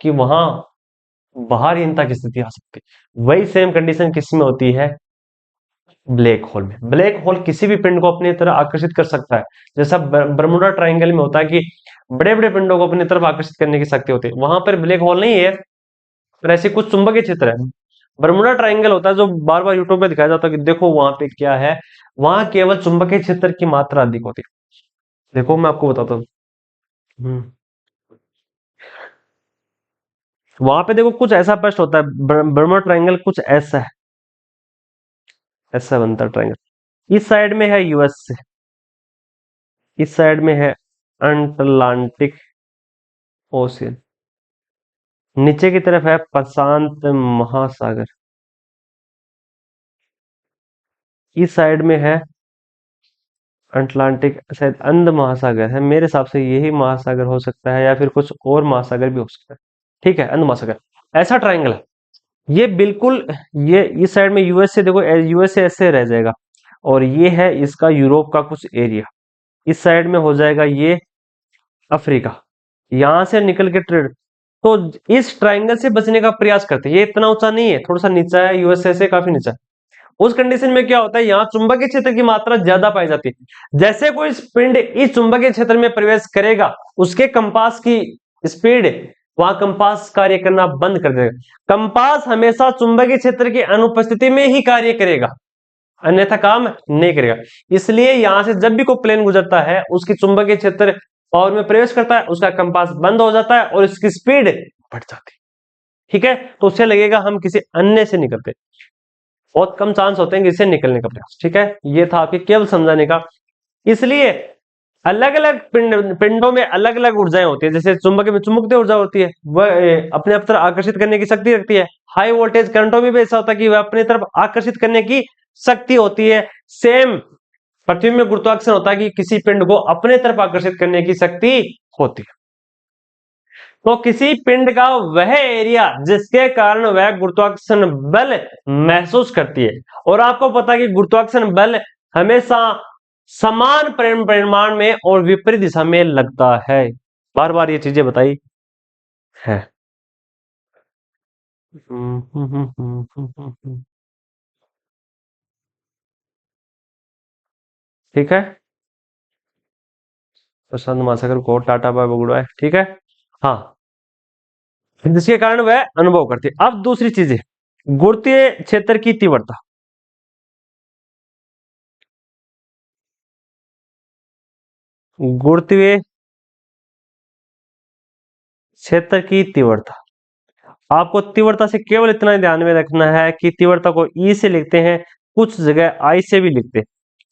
कि वहां बाहरहीनता की स्थिति आ सकती है। वही सेम कंडीशन किस में होती है, ब्लैक होल में। ब्लैक होल किसी भी पिंड को अपनी तरफ आकर्षित कर सकता है, जैसा बरमुडा ट्रायंगल में होता है कि बड़े बड़े पिंडों को अपनी तरफ आकर्षित करने की शक्ति होती है, वहां पर ब्लैक होल नहीं है, पर ऐसे कुछ चुंबकीय क्षेत्र है। बरमुडा ट्रायंगल होता है जो बार बार यूट्यूब पे दिखाया जाता है कि देखो वहां पे क्या है, वहां केवल चुंबकीय क्षेत्र की मात्रा अधिक होती है। देखो मैं आपको बताता हूँ, हम्म, वहां पे देखो कुछ ऐसा प्रश्न होता है, बर्मुडा ट्रायंगल कुछ ऐसा है, ऐसा बनता है ट्रायंगल। इस साइड में है यूएस से, इस साइड में है अटलांटिक ओशियन, नीचे की तरफ है प्रशांत महासागर, इस साइड में है अटलांटिक, शायद अंध महासागर है, मेरे हिसाब से यही महासागर हो सकता है, या फिर कुछ और महासागर भी हो सकता है, ठीक है, अंध महासागर। ऐसा ट्रायंगल है ये बिल्कुल, ये इस साइड में यूएसए, देखो यूएसए ऐसे रह जाएगा, और ये है इसका यूरोप का कुछ एरिया, इस साइड में हो जाएगा ये अफ्रीका, यहां से निकल के ट्रेड, तो इस ट्रायंगल से बचने का प्रयास करते हैं। ये इतना ऊंचा नहीं है, थोड़ा सा नीचा है, यूएसए से काफी नीचा है। उस कंडीशन में क्या होता है, यहाँ चुंबकीय क्षेत्र की मात्रा ज्यादा पाई जाती है, जैसे कोई पिंड इस चुंबकीय क्षेत्र में प्रवेश करेगा, उसके कंपास की स्पीड, वहां कंपास कार्य करना बंद कर देगा। कंपास हमेशा चुंबकीय क्षेत्र की अनुपस्थिति में ही कार्य करेगा, अन्यथा काम नहीं करेगा। इसलिए यहां से जब भी कोई प्लेन गुजरता है, उसकी चुंबकीय क्षेत्र पावर में प्रवेश करता है, उसका कंपास बंद हो जाता है और इसकी स्पीड बढ़ जाती है, ठीक है। तो उसे लगेगा हम किसी अन्य से निकलते, बहुत कम चांस होते हैं कि इससे निकलने का प्रयास, ठीक है। ये था आपके केवल समझाने का। इसलिए अलग अलग पिंडों में अलग अलग ऊर्जाएं होती है, जैसे चुंबक में चुंबकीय ऊर्जा होती है, वह अपने तरफ आकर्षित करने की शक्ति रखती है। हाई वोल्टेज करंटों में भी ऐसा होता है कि वह अपनी तरफ आकर्षित करने की शक्ति होती है। सेम पृथ्वी में गुरुत्वाकर्षण होता है कि किसी पिंड को अपने तरफ आकर्षित करने की शक्ति होती है। तो किसी पिंड का वह एरिया जिसके कारण वह गुरुत्वाकर्षण बल महसूस करती है, और आपको पता है कि गुरुत्वाकर्षण बल हमेशा समान परिमाण में और विपरीत दिशा में लगता है, बार बार ये चीजें बताई है। ठीक है, प्रशांत महासागर को टाटा बाय गुड बाय, ठीक है। हाँ, जिसके कारण वह अनुभव करती है। अब दूसरी चीज है गुरुत्वीय क्षेत्र की तीव्रता, गुरुत्वीय क्षेत्र की तीव्रता, आपको तीव्रता से केवल इतना ध्यान में रखना है कि तीव्रता को ई से लिखते हैं, कुछ जगह आई से भी लिखते हैं,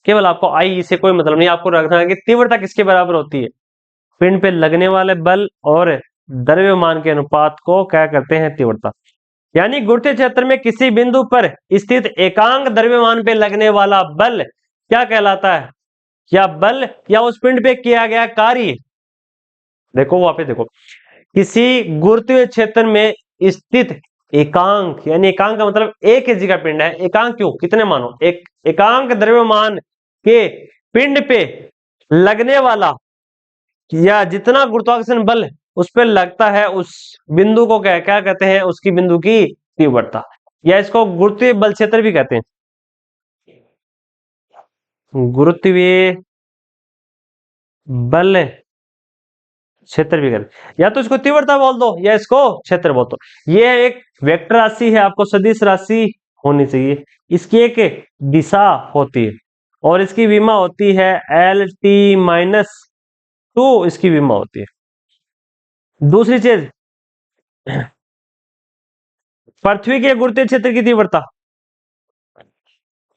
केवल आपको आई से कोई मतलब नहीं, आपको रखना है कि तीव्रता किसके बराबर होती है, पिंड पे लगने वाले बल और द्रव्यमान के अनुपात को क्या करते हैं, तीव्रता। यानी गुरुत्वीय क्षेत्र में किसी बिंदु पर स्थित एकांक द्रव्यमान पे लगने वाला बल क्या कहलाता है, या बल या उस पिंड पे किया गया कार्य देखो वहां पे देखो, किसी गुरुत्वीय क्षेत्र में स्थित एकांक, यानी एकांक का मतलब एक केजी का पिंड है। एकांक क्यों, कितने मानो, एक एकांक द्रव्यमान के पिंड पे लगने वाला या जितना गुरुत्वाकर्षण बल उस पर लगता है, उस बिंदु को क्या क्या कहते हैं, उसकी बिंदु की तीव्रता, या इसको गुरुत्वीय बल क्षेत्र भी कहते हैं। गुरुत्वीय बल क्षेत्र भी कहते, या तो इसको तीव्रता बोल दो या इसको क्षेत्र बोल दो। ये एक वेक्टर राशि है, आपको सदिश राशि होनी चाहिए। इसकी एक दिशा होती है और इसकी विमा होती है L t - 2, इसकी विमा होती है। दूसरी चीज, पृथ्वी के गुरुत्वीय क्षेत्र की तीव्रता,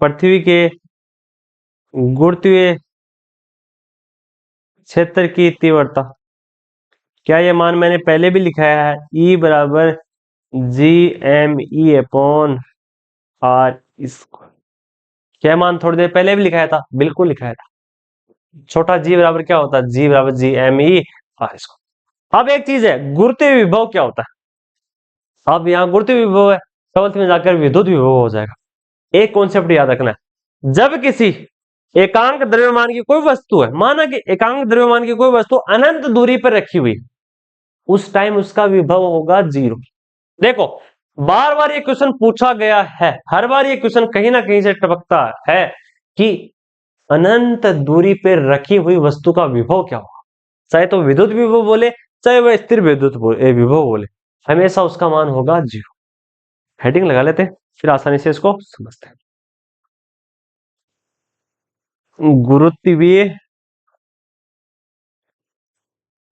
पृथ्वी के गुरुत्वीय क्षेत्र की तीव्रता, क्या ये मान मैंने पहले भी लिखाया है, E बराबर G m E/r। इसको क्या मान थोड़ी देर पहले भी लिखाया था, बिल्कुल लिखाया था। छोटा g बराबर क्या होता है, G बराबर G m E/r। इसको अब एक चीज है, गुरुत्वीय विभव क्या होता है। अब यहाँ गुरुत्वीय विभव है, सेवंथ में जाकर विद्युत विभव हो जाएगा। एक कॉन्सेप्ट याद रखना है, जब किसी एकांक द्रव्यमान की कोई वस्तु है, माना कि एकांक द्रव्यमान की कोई वस्तु अनंत दूरी पर रखी हुई, उस टाइम उसका विभव होगा 0। देखो बार बार ये क्वेश्चन पूछा गया है, हर बार ये क्वेश्चन कहीं ना कहीं से टपकता है कि अनंत दूरी पर रखी हुई वस्तु का विभव क्या होगा। चाहे तो विद्युत विभव बोले, चाहे वह स्थिर विद्युत विभव बोले, हमेशा उसका मान होगा 0। हेडिंग लगा लेते हैं, फिर आसानी से इसको समझते हैं। गुरुत्वीय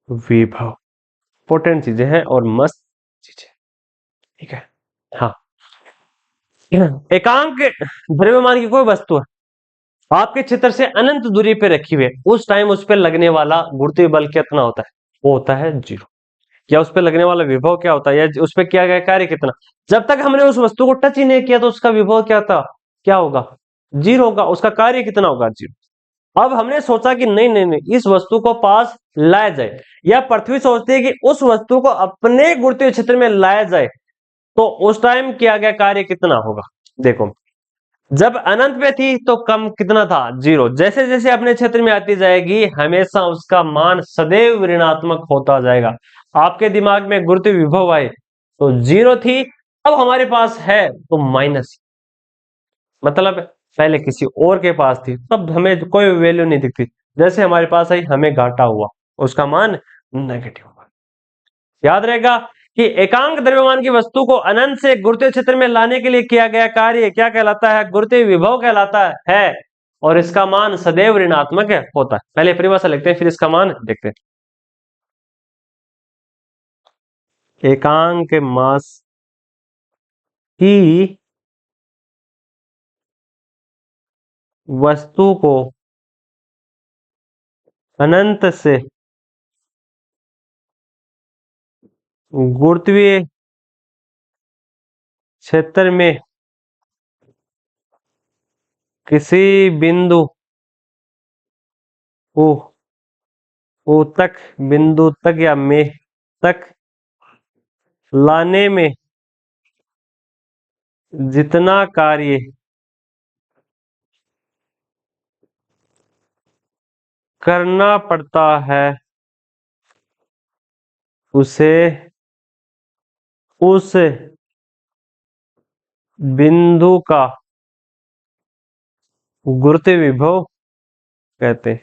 विभव इंपॉर्टेंट चीजें हैं और मस्त चीजें, ठीक है। हाँ, एकांक द्रव्यमान की कोई वस्तु है, आपके क्षेत्र से अनंत दूरी पे रखी हुई है, उस टाइम उस पर लगने वाला गुरुत्वीय बल कितना होता है, वो होता है 0। या उस पर लगने वाला विभव क्या होता है, या उस पर किया गया कार्य कितना। जब तक हमने उस वस्तु को टच ही नहीं किया तो उसका विभव क्या था, क्या होगा, 0 होगा। उसका कार्य कितना होगा, 0। अब हमने सोचा कि नहीं नहीं नहीं, इस वस्तु को पास लाया जाए, या पृथ्वी सोचती है कि उस वस्तु को अपने गुरुत्वीय क्षेत्र में लाया जाए, तो उस टाइम किया गया कार्य कितना होगा। देखो जब अनंत में थी तो कम कितना था, 0। जैसे जैसे अपने क्षेत्र में आती जाएगी हमेशा उसका मान सदैव ऋणात्मक होता जाएगा। आपके दिमाग में गुरुत्वीय विभव आए तो 0 थी, अब हमारे पास है तो माइनस, मतलब पहले किसी और के पास थी तब हमें कोई वैल्यू नहीं दिखती, जैसे हमारे पास आई हमें घाटा हुआ, उसका मान नेगेटिव हुआ। याद रहेगा कि एकांक द्रव्यमान की वस्तु को अनंत से गुरुत्वीय क्षेत्र में लाने के लिए किया गया कार्य क्या कहलाता है, गुरुत्वीय विभव कहलाता है। और इसका मान सदैव ऋणात्मक होता है। पहले परिभाषा लिखते हैं फिर इसका मान देखते हैं। एकांक मास की वस्तु को अनंत से गुरुत्वीय क्षेत्र में किसी बिंदु ओ ओ तक, बिंदु तक या में तक लाने में जितना कार्य करना पड़ता है उसे उस बिंदु का गुरुत्वीय विभव कहते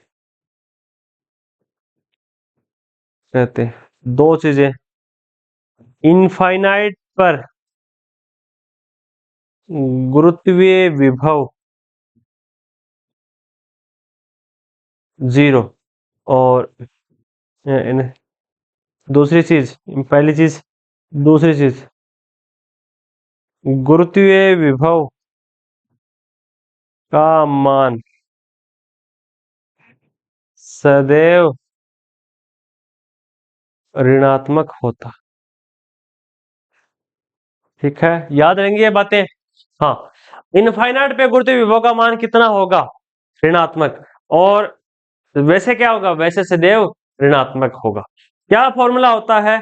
कहते दो चीजें, इनफाइनाइट पर गुरुत्वीय विभव 0, और दूसरी चीज, पहली चीज, दूसरी चीज, गुरुत्वीय विभव का मान सदैव ऋणात्मक होता। ठीक है, याद रहेंगी ये बातें। हाँ, इनफाइनाइट पे गुरुत्वीय विभव का मान कितना होगा, ऋणात्मक, और वैसे क्या होगा, वैसे सदैव ऋणात्मक होगा। क्या फॉर्मूला होता है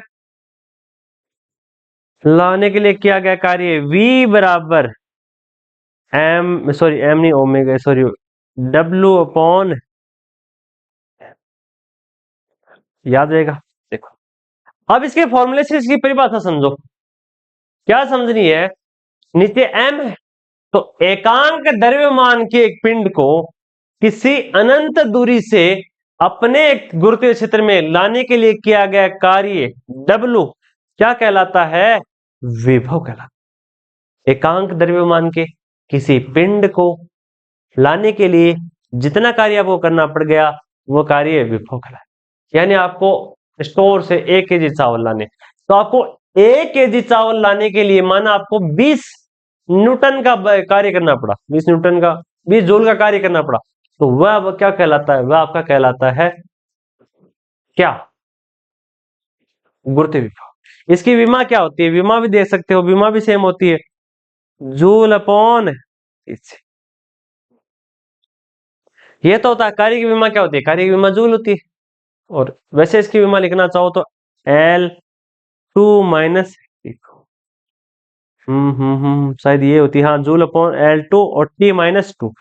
लाने के लिए किया गया कार्य? V बराबर एम, सॉरी एम नहीं, ओमेगा, सॉरी W अपॉन, याद रहेगा। देखो अब इसके फॉर्मूले से इसकी परिभाषा समझो। क्या समझनी है? नीचे एम है, तो एकांक द्रव्यमान के एक पिंड को किसी अनंत दूरी से अपने गुरुत्वीय क्षेत्र में लाने के लिए किया गया कार्य W क्या कहलाता है? विभव कहलाता है। एकांक द्रव्यमान के किसी पिंड को लाने के लिए जितना कार्य आपको करना पड़ गया वो कार्य विभव कहलाता है। यानी आपको स्टोर से 1 kg चावल लाने, तो आपको 1 kg चावल लाने के लिए माना आपको 20 न्यूटन का कार्य करना पड़ा, 20 न्यूटन का, 20 जूल का कार्य करना पड़ा, तो वह क्या कहलाता है? वह आपका कहलाता है क्या? गुरुत्वीय विभव। इसकी विमा क्या होती है? विमा भी देख सकते हो, विमा भी सेम होती है, जूल अपॉन। ये तो होता है। कार्य की विमा क्या होती है? कार्य की विमा जूल होती है। और वैसे इसकी विमा लिखना चाहो तो L2 माइनस, शायद ये होती है, हाँ, जूल अपॉन L2 और T-2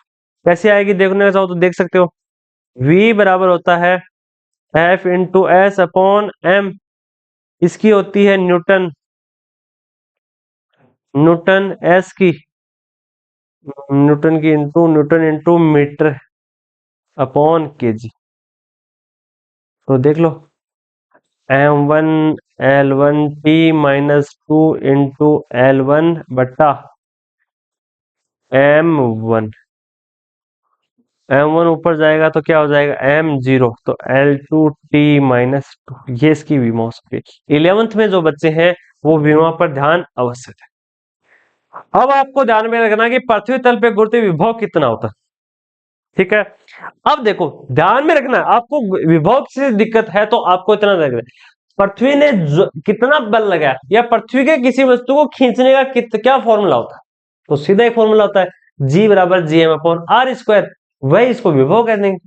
कैसे आएगी देखने चाहो तो देख सकते हो। V बराबर होता है F into S upon M, इसकी होती है न्यूटन, न्यूटन एस की, newton into metre upon KG. तो देख लो M1 L1T-2 इंटू L1 बट्टा M1, M1 ऊपर जाएगा तो क्या हो जाएगा? M0, तो L2T-2, ये इसकी विमा हो सकती है। 11th में जो बच्चे हैं वो विमा पर ध्यान अवश्य दें। अब आपको ध्यान में रखना कि पृथ्वी तल पे गुरुत्वीय विभव कितना होता है, ठीक है। अब देखो ध्यान में रखना, आपको विभव से दिक्कत है तो आपको इतना रखना, पृथ्वी ने कितना बल लगाया या पृथ्वी के किसी वस्तु को खींचने का क्या फॉर्मूला होता है? तो सीधा एक फॉर्मूला होता है, G बराबर G M upon R square, वही इसको विभव कह देंगे।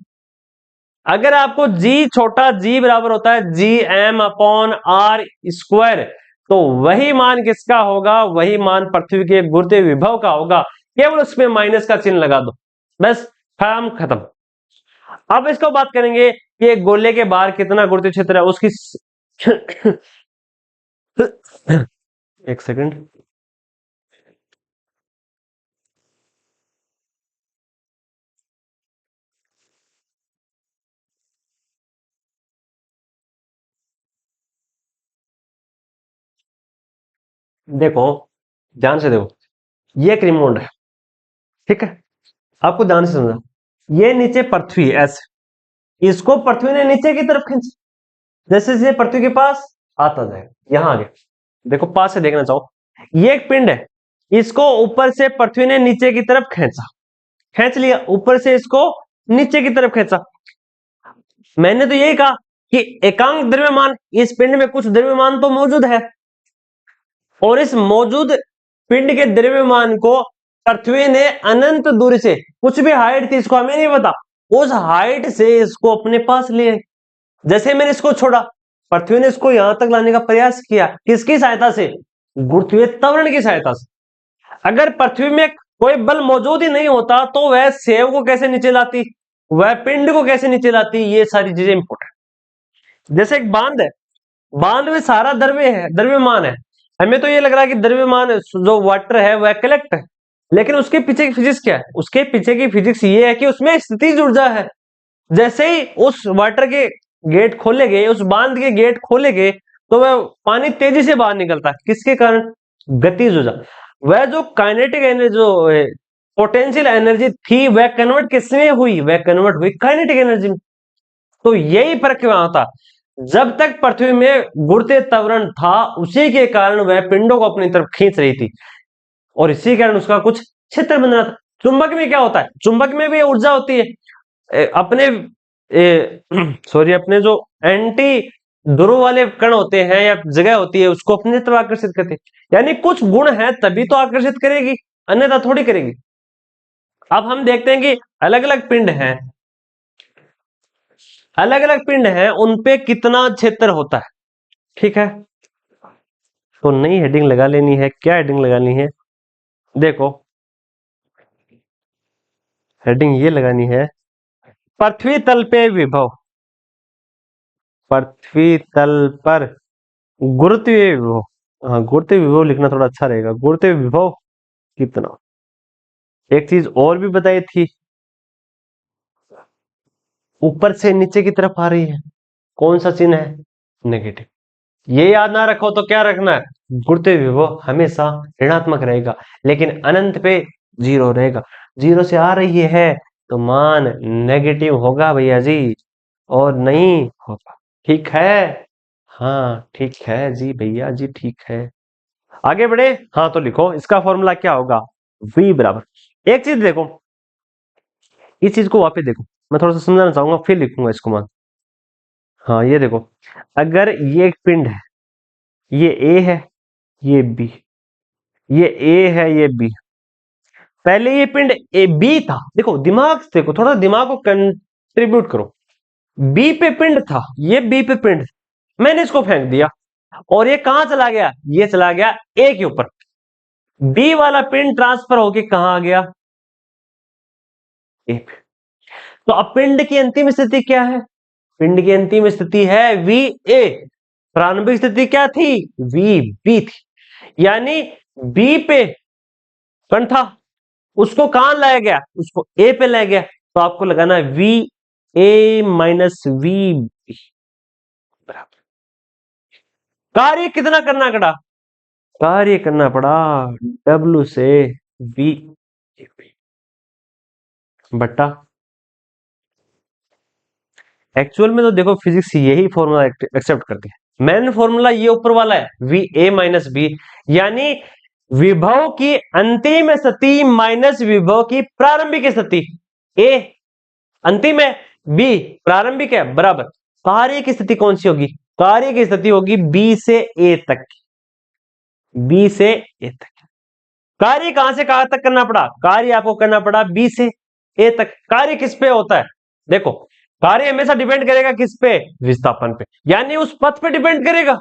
अगर आपको G छोटा g बराबर होता है G M upon R square, तो वही मान किसका होगा? वही मान पृथ्वी के गुरुत्वीय विभव का होगा। केवल उसमें माइनस का चिन्ह लगा दो, बस काम खत्म। अब इसको बात करेंगे कि एक गोले के बाहर कितना गुरुत्वीय क्षेत्र है उसकी एक सेकंड, देखो ध्यान से देखो, ये एक रिमोट है, ठीक है, आपको ध्यान से समझना। ये नीचे पृथ्वी ऐसे, इसको पृथ्वी ने नीचे की तरफ खींच, जैसे जैसे पृथ्वी के पास आता जाएगा, यहां आगे देखो, पास से देखना चाहो, ये एक पिंड है, इसको ऊपर से पृथ्वी ने नीचे की तरफ खींचा, खींच लिया, ऊपर से इसको नीचे की तरफ खींचा। मैंने तो यही कहा कि एकांक द्रव्यमान, इस पिंड में कुछ द्रव्यमान तो मौजूद है, और इस मौजूद पिंड के द्रव्यमान को पृथ्वी ने अनंत दूरी से, कुछ भी हाइट थी इसको हमें नहीं पता, उस हाइट से इसको अपने पास ले आए। जैसे मैंने इसको छोड़ा, पृथ्वी ने इसको यहां तक लाने का प्रयास किया, किसकी सहायता से? गुरुत्वीय त्वरण की सहायता से। अगर पृथ्वी में कोई बल मौजूद ही नहीं होता तो वह सेव को कैसे नीचे लाती, वह पिंड को कैसे नीचे लाती? ये सारी चीजें इंपॉर्टेंट। जैसे एक बांध है, बांध में सारा द्रव्यमान है, हमें तो ये लग रहा है कि द्रव्यमान जो वाटर है वह कलेक्ट है, लेकिन उसके पीछे की फिजिक्स क्या है? उसके पीछे की फिजिक्स ये है कि उसमें स्थितिज ऊर्जा है। जैसे ही उस वाटर के गेट खोले गए, उस बांध के गेट खोले गए, तो वह पानी तेजी से बाहर निकलता है, किसके कारण? गतिज ऊर्जा। वह जो काइनेटिक एनर्जी, जो पोटेंशियल एनर्जी थी, वह कन्वर्ट किसमें हुई? वह कन्वर्ट हुई काइनेटिक एनर्जी में। तो यही फर्क वहां था, जब तक पृथ्वी में गुरुत्वीय त्वरण था उसी के कारण वह पिंडों को अपनी तरफ खींच रही थी, और इसी कारण उसका कुछ क्षेत्र बन रहा था। चुंबक में क्या होता है? चुंबक में भी ऊर्जा होती है, अपने सॉरी अपने जो एंटी ध्रुव वाले कण होते हैं या जगह होती है उसको अपनी तरफ आकर्षित करते हैं। यानी कुछ गुण है तभी तो आकर्षित करेगी, अन्यथा थोड़ी करेगी। अब हम देखते हैं कि अलग अलग पिंड हैं, अलग अलग पिंड है, उन पे कितना क्षेत्र होता है। ठीक है, तो नई हेडिंग लगा लेनी है। क्या हेडिंग लगानी है? देखो, हेडिंग ये लगानी है, पृथ्वी तल पे विभव। पृथ्वी तल पर गुरुत्वीय विभव। हाँ, गुरुत्वीय विभव लिखना थोड़ा अच्छा रहेगा। गुरुत्वीय विभव कितना। एक चीज और भी बताई थी, ऊपर से नीचे की तरफ आ रही है, कौन सा चिन्ह है? नेगेटिव। ये याद ना रखो तो क्या रखना है? गुरुत्वीय विभव हमेशा ऋणात्मक रहेगा, लेकिन अनंत पे जीरो रहेगा। जीरो से आ रही है तो मान नेगेटिव होगा भैया जी, और नहीं होगा। ठीक है, हाँ ठीक है जी भैया जी, ठीक है। आगे बढ़े। हाँ तो लिखो, इसका फॉर्मूला क्या होगा? V बराबर, एक चीज देखो, इस चीज को वापस देखो, मैं थोड़ा सा समझाना चाहूंगा फिर लिखूंगा इसको मान। हाँ ये देखो, अगर ये एक पिंड है, ये A है, ये B, ये A है, ये B। पहले ये पिंड ए बी था, देखो दिमाग से देखो, थोड़ा दिमाग को कंट्रीब्यूट करो। बी पे पिंड था, ये बी पे पिंड था। मैंने इसको फेंक दिया और ये कहां चला गया? ये चला गया ए के ऊपर। बी वाला पिंड ट्रांसफर होके कहां आ गया? ए पे। तो अब पिंड की अंतिम स्थिति क्या है? पिंड की अंतिम स्थिति है वी ए। प्रारंभिक स्थिति क्या थी? वी बी थी। यानी बी पे कण था, उसको कहां लाया गया? उसको ए पे लाया गया। तो आपको लगाना है V A minus V B बराबर। कार्य कितना करना पड़ा? कार्य करना पड़ा डब्ल्यू से वी बट्टा। एक्चुअल में तो देखो, फिजिक्स यही फॉर्मूला एक्सेप्ट करती है। मेन फॉर्मूला ये ऊपर वाला है, वी ए माइनस बी, यानी विभव की अंतिम स्थिति माइनस विभव की प्रारंभिक स्थिति। ए अंतिम है, बी प्रारंभिक है, बराबर कार्य की स्थिति कौन सी होगी? कार्य की स्थिति होगी बी से ए तक। बी से ए तक कार्य कहां से कहां तक करना पड़ा? कार्य आपको करना पड़ा बी से ए तक। कार्य किस पे होता है? देखो, कार्य हमेशा डिपेंड करेगा किस पे? विस्थापन पे, यानी उस पथ पे डिपेंड करेगा।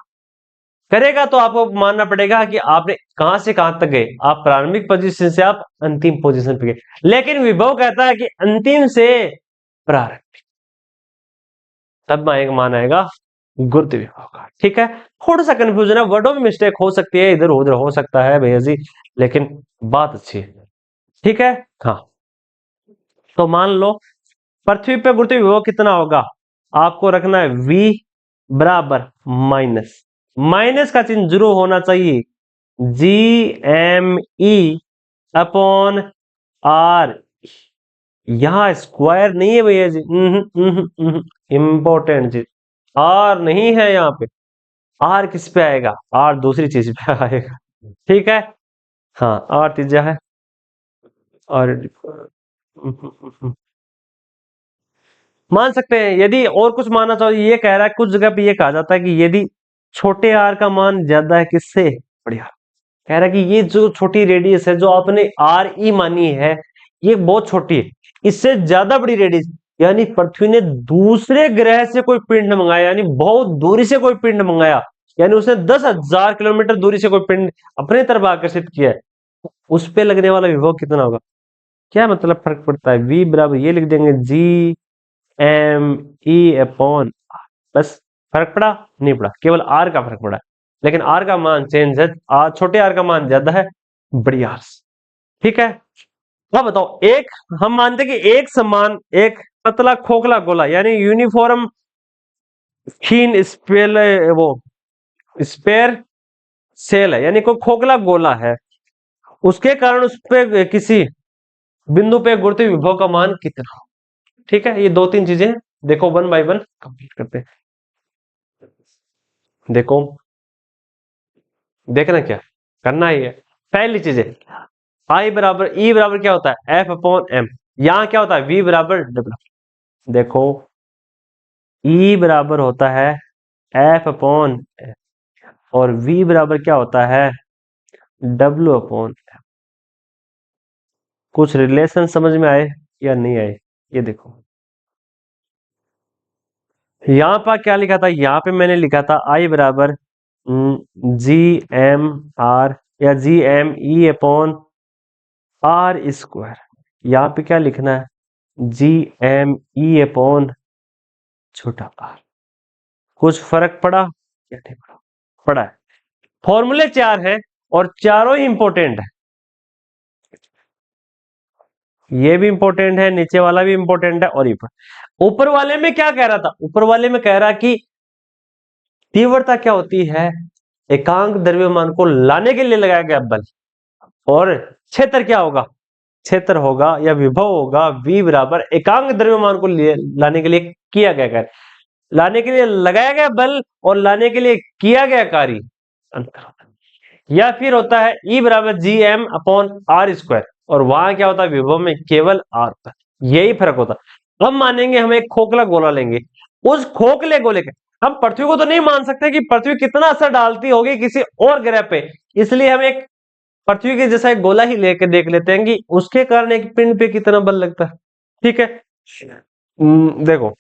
करेगा तो आपको मानना पड़ेगा कि आपने कहां से कहां तक गए। आप प्रारंभिक पोजीशन से आप अंतिम पोजीशन पे गए, लेकिन विभव कहता है कि अंतिम से प्रारंभिक। तब एक मान आएगा गुरुत्व विभव का। ठीक है, थोड़ा सा कंफ्यूजन है, वर्डों में मिस्टेक हो सकती है, इधर उधर हो सकता है भैया जी, लेकिन बात अच्छी है। ठीक है, हाँ तो मान लो पृथ्वी पे गुरुत्व विभव कितना होगा? आपको रखना है v बराबर माइनस, माइनस का चिन्ह जरूर होना चाहिए, G M E upon R. यहां स्क्वायर नहीं है भैया जी, इंपॉर्टेंट चीज, आर नहीं है यहाँ पे। आर किस पे आएगा? आर दूसरी चीज पे आएगा। ठीक है, हाँ आर तीजा है। और मान सकते हैं, यदि और कुछ मानना चाहो, ये कह रहा है कुछ जगह पे ये कहा जाता है कि यदि छोटे आर का मान ज्यादा है किससे? बड़ी आर। कह रहा है कि ये जो छोटी रेडियस है जो आपने आर ई मानी है, ये बहुत छोटी है, इससे ज्यादा बड़ी रेडियस, यानी पृथ्वी ने दूसरे ग्रह से कोई पिंड मंगाया, यानी बहुत दूरी से कोई पिंड मंगाया, यानी उसने 10,000 किलोमीटर दूरी से कोई पिंड अपने तरफ आकर्षित किया है, उस पे लगने वाला विभव कितना होगा? क्या मतलब फर्क पड़ता है? v बराबर ये लिख देंगे जी एम ई अपॉन, बस। फर्क पड़ा? नहीं पड़ा, केवल आर का फर्क पड़ा, लेकिन आर का मान चेंज है, आर छोटे आर का मान ज्यादा है बड़ी आर से। ठीक है, अब बताओ, एक हम मानते कि एक समान, एक पतला खोखला गोला, यानी यूनिफॉर्म क्षीण स्पेल, वो स्पेयर सेल है, यानी कोई खोखला गोला है, उसके कारण उस पे किसी बिंदु पे गुरुत्व विभव का मान कितना? ठीक है, ये दो तीन चीजें देखो, वन बाय वन कंप्लीट करते हैं। देखो, देखना क्या करना ही है। पहली चीज है आई बराबर ई बराबर क्या होता है? F upon M. यहां क्या होता है? वी बराबर डब्ल्यू। देखो, ई बराबर होता है एफ अपॉन एफ, और वी बराबर क्या होता है? W upon F. कुछ रिलेशन समझ में आए या नहीं आए? ये देखो, यहां पर क्या लिखा था, यहां पे मैंने लिखा था आई बराबर GMR या GME/R²। यहाँ पे क्या लिखना है, GME/r। कुछ फर्क पड़ा या नहीं पड़ा? पड़ा है। फॉर्मूले चार हैं और चारों ही इंपॉर्टेंट है। ये भी इंपॉर्टेंट है, नीचे वाला भी इंपॉर्टेंट है, और ऊपर वाले में क्या कह रहा था, ऊपर वाले में कह रहा कि तीव्रता क्या होती है, एकांक द्रव्यमान को लाने के लिए लगाया गया बल। और क्षेत्र क्या होगा, क्षेत्र होगा या विभव होगा V बराबर एकांक द्रव्यमान को लाने के लिए किया गया कार्य, लाने के लिए लगाया गया बल और लाने के लिए किया गया कार्य अंतर होता है। या फिर होता है E बराबर GM/R², और वहां क्या होता है, विभव में केवल R होता है। यही फर्क होता है। हम मानेंगे, हम एक खोखला गोला लेंगे, उस खोखले गोले के हम पृथ्वी को तो नहीं मान सकते कि पृथ्वी कितना असर डालती होगी किसी और ग्रह पे, इसलिए हम एक पृथ्वी के जैसा एक गोला ही लेके देख लेते हैं कि उसके कारण एक पिंड पे कितना बल लगता है। ठीक है, देखो।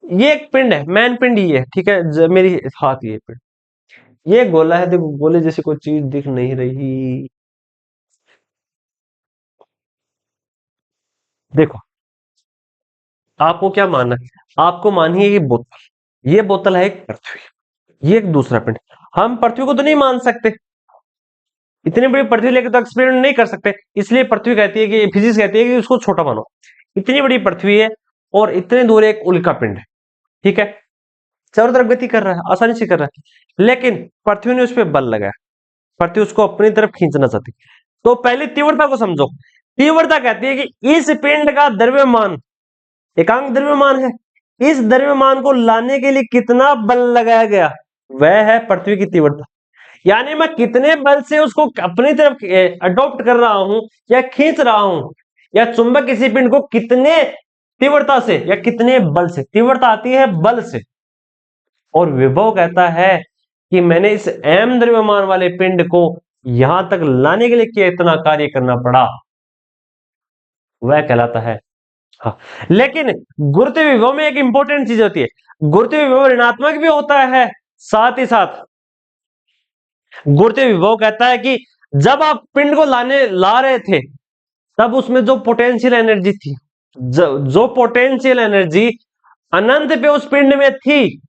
ये एक पिंड है, मैन पिंड ही है, ठीक है, मेरी हाथ ये पिंड, ये गोला है। देखो गोले जैसी कोई चीज दिख नहीं रही। देखो, आपको क्या मानना है, आपको मानिए ये बोतल, ये बोतल है एक पृथ्वी, ये एक दूसरा पिंड। हम पृथ्वी को तो नहीं मान सकते, इतनी बड़ी पृथ्वी लेके तो एक्सपेरिमेंट नहीं कर सकते, इसलिए पृथ्वी कहती है कि फिजिक्स कहती है कि उसको छोटा मानो। इतनी बड़ी पृथ्वी है और इतने दूर एक उल्का पिंड है, ठीक है, चारों तरफ गति कर रहा है, आसानी से कर रहा है, लेकिन पृथ्वी ने उस पर बल लगाया, पृथ्वी उसको अपनी तरफ खींचना चाहती। तो पहले तीव्रता को समझो। तीव्रता कहती है कि इस पिंड का द्रव्यमान एकांक द्रव्यमान है, इस द्रव्यमान को लाने के लिए कितना बल लगाया गया, वह है पृथ्वी की तीव्रता। यानी मैं कितने बल से उसको अपनी तरफ अडॉप्ट कर रहा हूं या खींच रहा हूं, या चुंबक किसी पिंड को कितने तीव्रता से या कितने बल से, तीव्रता आती है बल से, और विभव कहता है कि मैंने इस m द्रव्यमान वाले पिंड को यहां तक लाने के लिए क्या इतना कार्य करना पड़ा, वह कहलाता है। हाँ, लेकिन गुरुत्व विभव में एक इंपॉर्टेंट चीज होती है, गुरुत्व विभव ऋणात्मक भी होता है, साथ ही साथ गुरुत्व विभव कहता है कि जब आप पिंड को ला रहे थे, तब उसमें जो पोटेंशियल एनर्जी थी, जो पोटेंशियल एनर्जी अनंत पे उस पिंड में थी,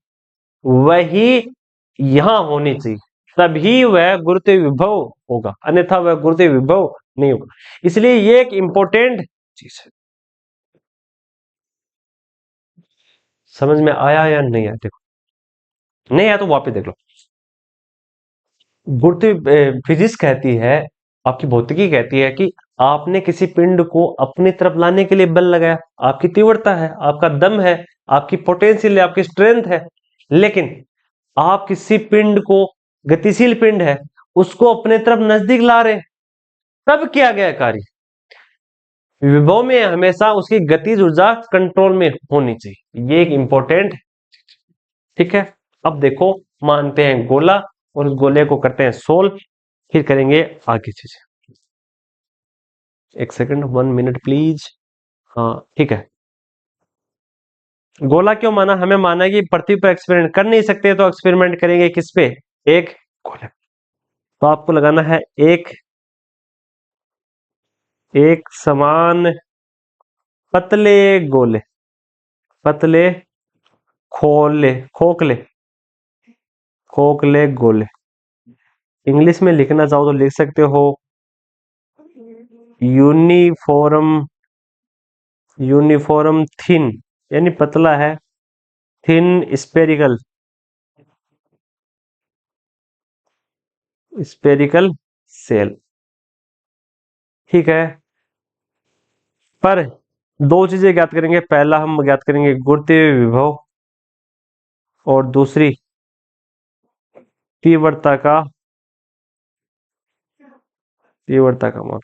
वही यहां होनी चाहिए, तभी वह गुरुत्व विभव होगा, अन्यथा वह गुरुत्व विभव नहीं होगा। इसलिए ये एक इंपॉर्टेंट चीज है। समझ में आया या नहीं आया? देखो, नहीं आया तो वापस देख लो। गुरुत्व फिजिक्स कहती है, आपकी भौतिकी कहती है कि आपने किसी पिंड को अपनी तरफ लाने के लिए बल लगाया, आपकी तीव्रता है, आपका दम है, आपकी पोटेंशियल है, आपकी स्ट्रेंथ है, लेकिन आप किसी पिंड को, गतिशील पिंड है, उसको अपने तरफ नजदीक ला रहे, तब किया गया कार्य। विभव में हमेशा उसकी गतिज ऊर्जा कंट्रोल में होनी चाहिए, ये एक इंपॉर्टेंट, ठीक है। अब देखो, मानते हैं गोला और उस गोले को करते हैं सोल्व, फिर करेंगे आगे चीजें। एक सेकंड, 1 मिनट प्लीज। हाँ ठीक है। गोला क्यों माना, हमें माना है कि पृथ्वी पर एक्सपेरिमेंट कर नहीं सकते, तो एक्सपेरिमेंट करेंगे किस पे, एक गोले। तो आपको लगाना है एक एक समान पतले गोले, पतले खोले खोखले खोखले गोले। इंग्लिश में लिखना चाहो तो लिख सकते हो यूनिफॉर्म, यूनिफॉर्म थिन, यानी पतला है, थिन स्पेरिकल, स्पेरिकल सेल, ठीक है। पर दो चीजें ज्ञात करेंगे, पहला हम ज्ञात करेंगे गुरुत्व विभव, और दूसरी तीव्रता का, तीव्रता का मान।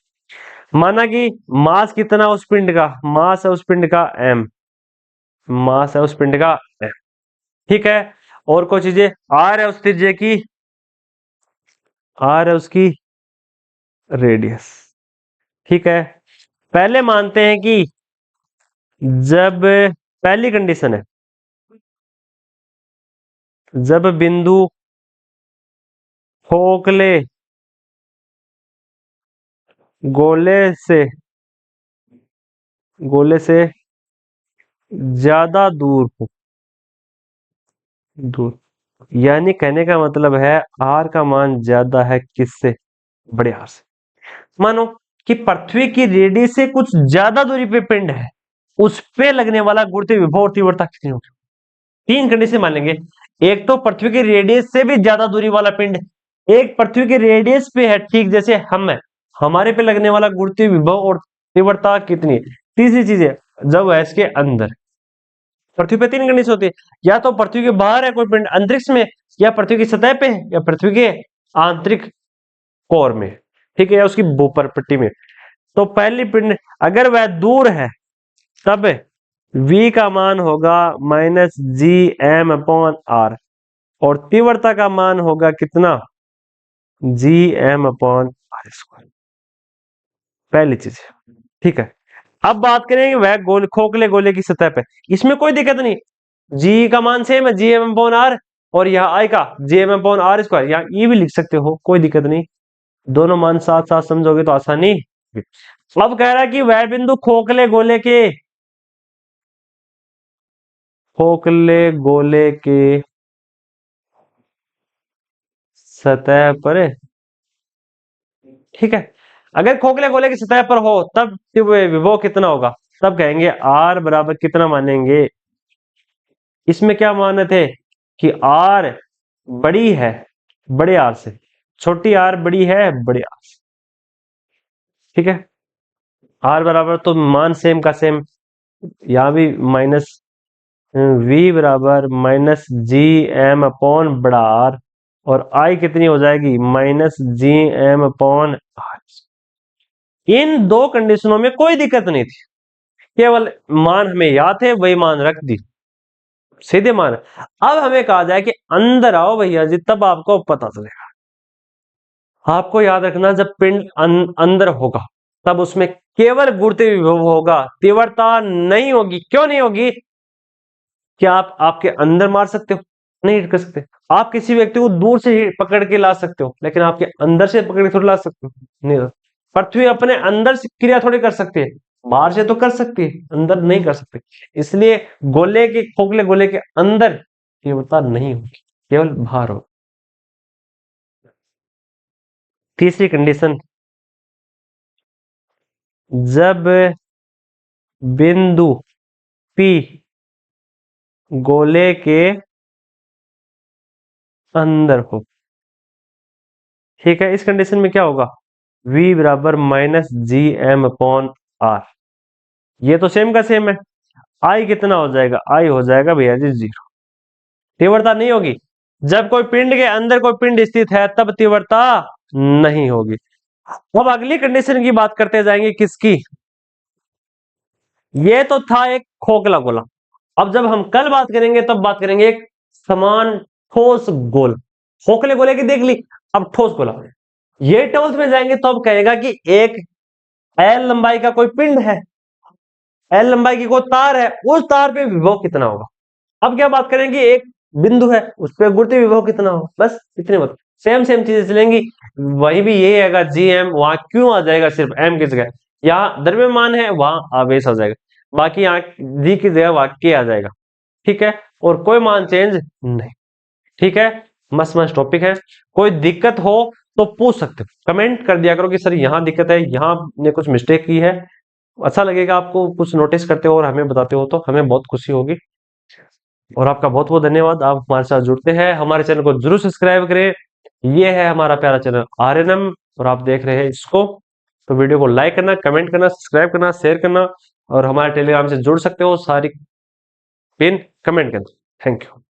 माना कि मास कितना उस पिंड का, मास है उस पिंड का m, मास है उस पिंड का m, ठीक है। और कोई चीजें, r है उस त्रिज्या की, r है उसकी रेडियस, ठीक है। पहले मानते हैं कि जब पहली कंडीशन है, जब बिंदु खोखले गोले से गोले से ज्यादा दूर, यानी कहने का मतलब है आर का मान ज्यादा है किससे, बड़े आर से। मानो कि पृथ्वी की रेडियस से कुछ ज्यादा दूरी पे पिंड है, उस पे लगने वाला गुरुत्वीय विभव और तीव्रता कितनी होगी। तीन कंडीशन मान लेंगे। एक तो पृथ्वी की रेडियस से भी ज्यादा दूरी वाला पिंड, एक पृथ्वी की रेडियस पे है ठीक जैसे हम है, हमारे पे लगने वाला गुरुत्वीय विभव और तीव्रता कितनी है। तीसरी चीज है जब वह इसके अंदर। पृथ्वी पे तीन कंडीशन होती है, या तो पृथ्वी के बाहर है कोई पिंड अंतरिक्ष में, या पृथ्वी की सतह पे है, या पृथ्वी के आंतरिक कोर में, ठीक है, या उसकी ऊपर पट्टी में। तो पहली पिंड अगर वह दूर है तब v का मान होगा -gm/r, और तीव्रता का मान होगा कितना, gm/r²। पहली चीज, ठीक है। अब बात करेंगे वह खोखले गोले की सतह पे, इसमें कोई दिक्कत नहीं, g का मान सेम है gm/r, और यहाँ i का gm/r², यहाँ e भी लिख सकते हो, कोई दिक्कत नहीं, दोनों मान साथ साथ समझोगे तो आसानी। अब कह रहा है कि वह बिंदु खोखले गोले के सतह पर है, ठीक है। अगर खोखले गोले की सतह पर हो तब विभव कितना होगा, तब कहेंगे आर बराबर कितना मानेंगे, इसमें क्या माने थे कि आर बड़ी है बड़े आर से, छोटी आर बड़ी है बड़े आर से, ठीक है। आर बराबर तो मान सेम का सेम, यहां भी माइनस v बराबर -gm/r, और i कितनी हो जाएगी -gm/r। इन दो कंडीशनों में कोई दिक्कत नहीं थी, केवल मान हमें याद थे वही मान रख दी, सीधे मान। अब हमें कहा जाए कि अंदर आओ भैया जी, तब आपको पता चलेगा। आपको याद रखना जब पिंड अंदर होगा तब उसमें केवल गुरुत्वीय विभव होगा, तीव्रता नहीं होगी। क्यों नहीं होगी, क्या आप आपके अंदर मार सकते हो, नहीं हिट कर सकते। आप किसी व्यक्ति को दूर से ही पकड़ के ला सकते हो, लेकिन आपके अंदर से पकड़ के थोड़ी ला सकते हो, नहीं। पृथ्वी अपने अंदर से क्रिया थोड़ी कर सकती है, बाहर से तो कर सकती है, अंदर नहीं कर सकती। इसलिए खोखले गोले के अंदर तीव्रता नहीं होगी, केवल बाहर हो। तीसरी कंडीशन, जब बिंदु P गोले के अंदर हो, ठीक है। इस कंडीशन में क्या होगा, v बराबर -gm/r, ये तो सेम का सेम है। i कितना हो जाएगा, i हो जाएगा भैया जी 0। तीव्रता नहीं होगी, जब कोई पिंड के अंदर कोई पिंड स्थित है तब तीव्रता नहीं होगी। अब अगली कंडीशन की बात करते जाएंगे, किसकी, ये तो था एक खोखला गोला। अब जब हम कल बात करेंगे तब बात करेंगे एक समान ठोस गोल। खोखले गोले की देख ली, अब ठोस गोला। ये टोल्स में जाएंगे तो अब कहेगा कि एक एल लंबाई का कोई पिंड है, एल लंबाई की कोई तार है, उस तार पे विभव कितना होगा। अब क्या बात करेंगे, एक बिंदु है उस पर गुरुत्वीय विभव कितना होगा, बस इतने बात। सेम सेम चीजें चलेंगी, वही भी यही आएगा जी एम, वहां क्यों आ जाएगा सिर्फ एम की जगह, यहाँ द्रव्यमान है वहां आवेश आ जाएगा, बाकी यहाँ जी की जगह वाक्य आ जाएगा, ठीक है। और कोई मान चेंज नहीं, ठीक है। मस्त मस्त टॉपिक है, कोई दिक्कत हो तो पूछ सकते हो, कमेंट कर दिया करो कि सर यहाँ दिक्कत है, यहाँ ने कुछ मिस्टेक की है। अच्छा लगेगा आपको कुछ नोटिस करते हो और हमें बताते हो तो हमें बहुत खुशी होगी। और आपका बहुत बहुत धन्यवाद, आप हमारे साथ जुड़ते हैं। हमारे चैनल को जरूर सब्सक्राइब करें, ये है हमारा प्यारा चैनल आरएनएम, और आप देख रहे हैं इसको। तो वीडियो को लाइक करना, कमेंट करना, सब्सक्राइब करना, शेयर करना, और हमारे टेलीग्राम से जुड़ सकते हो, सारी पिन कमेंट करना। Thank you.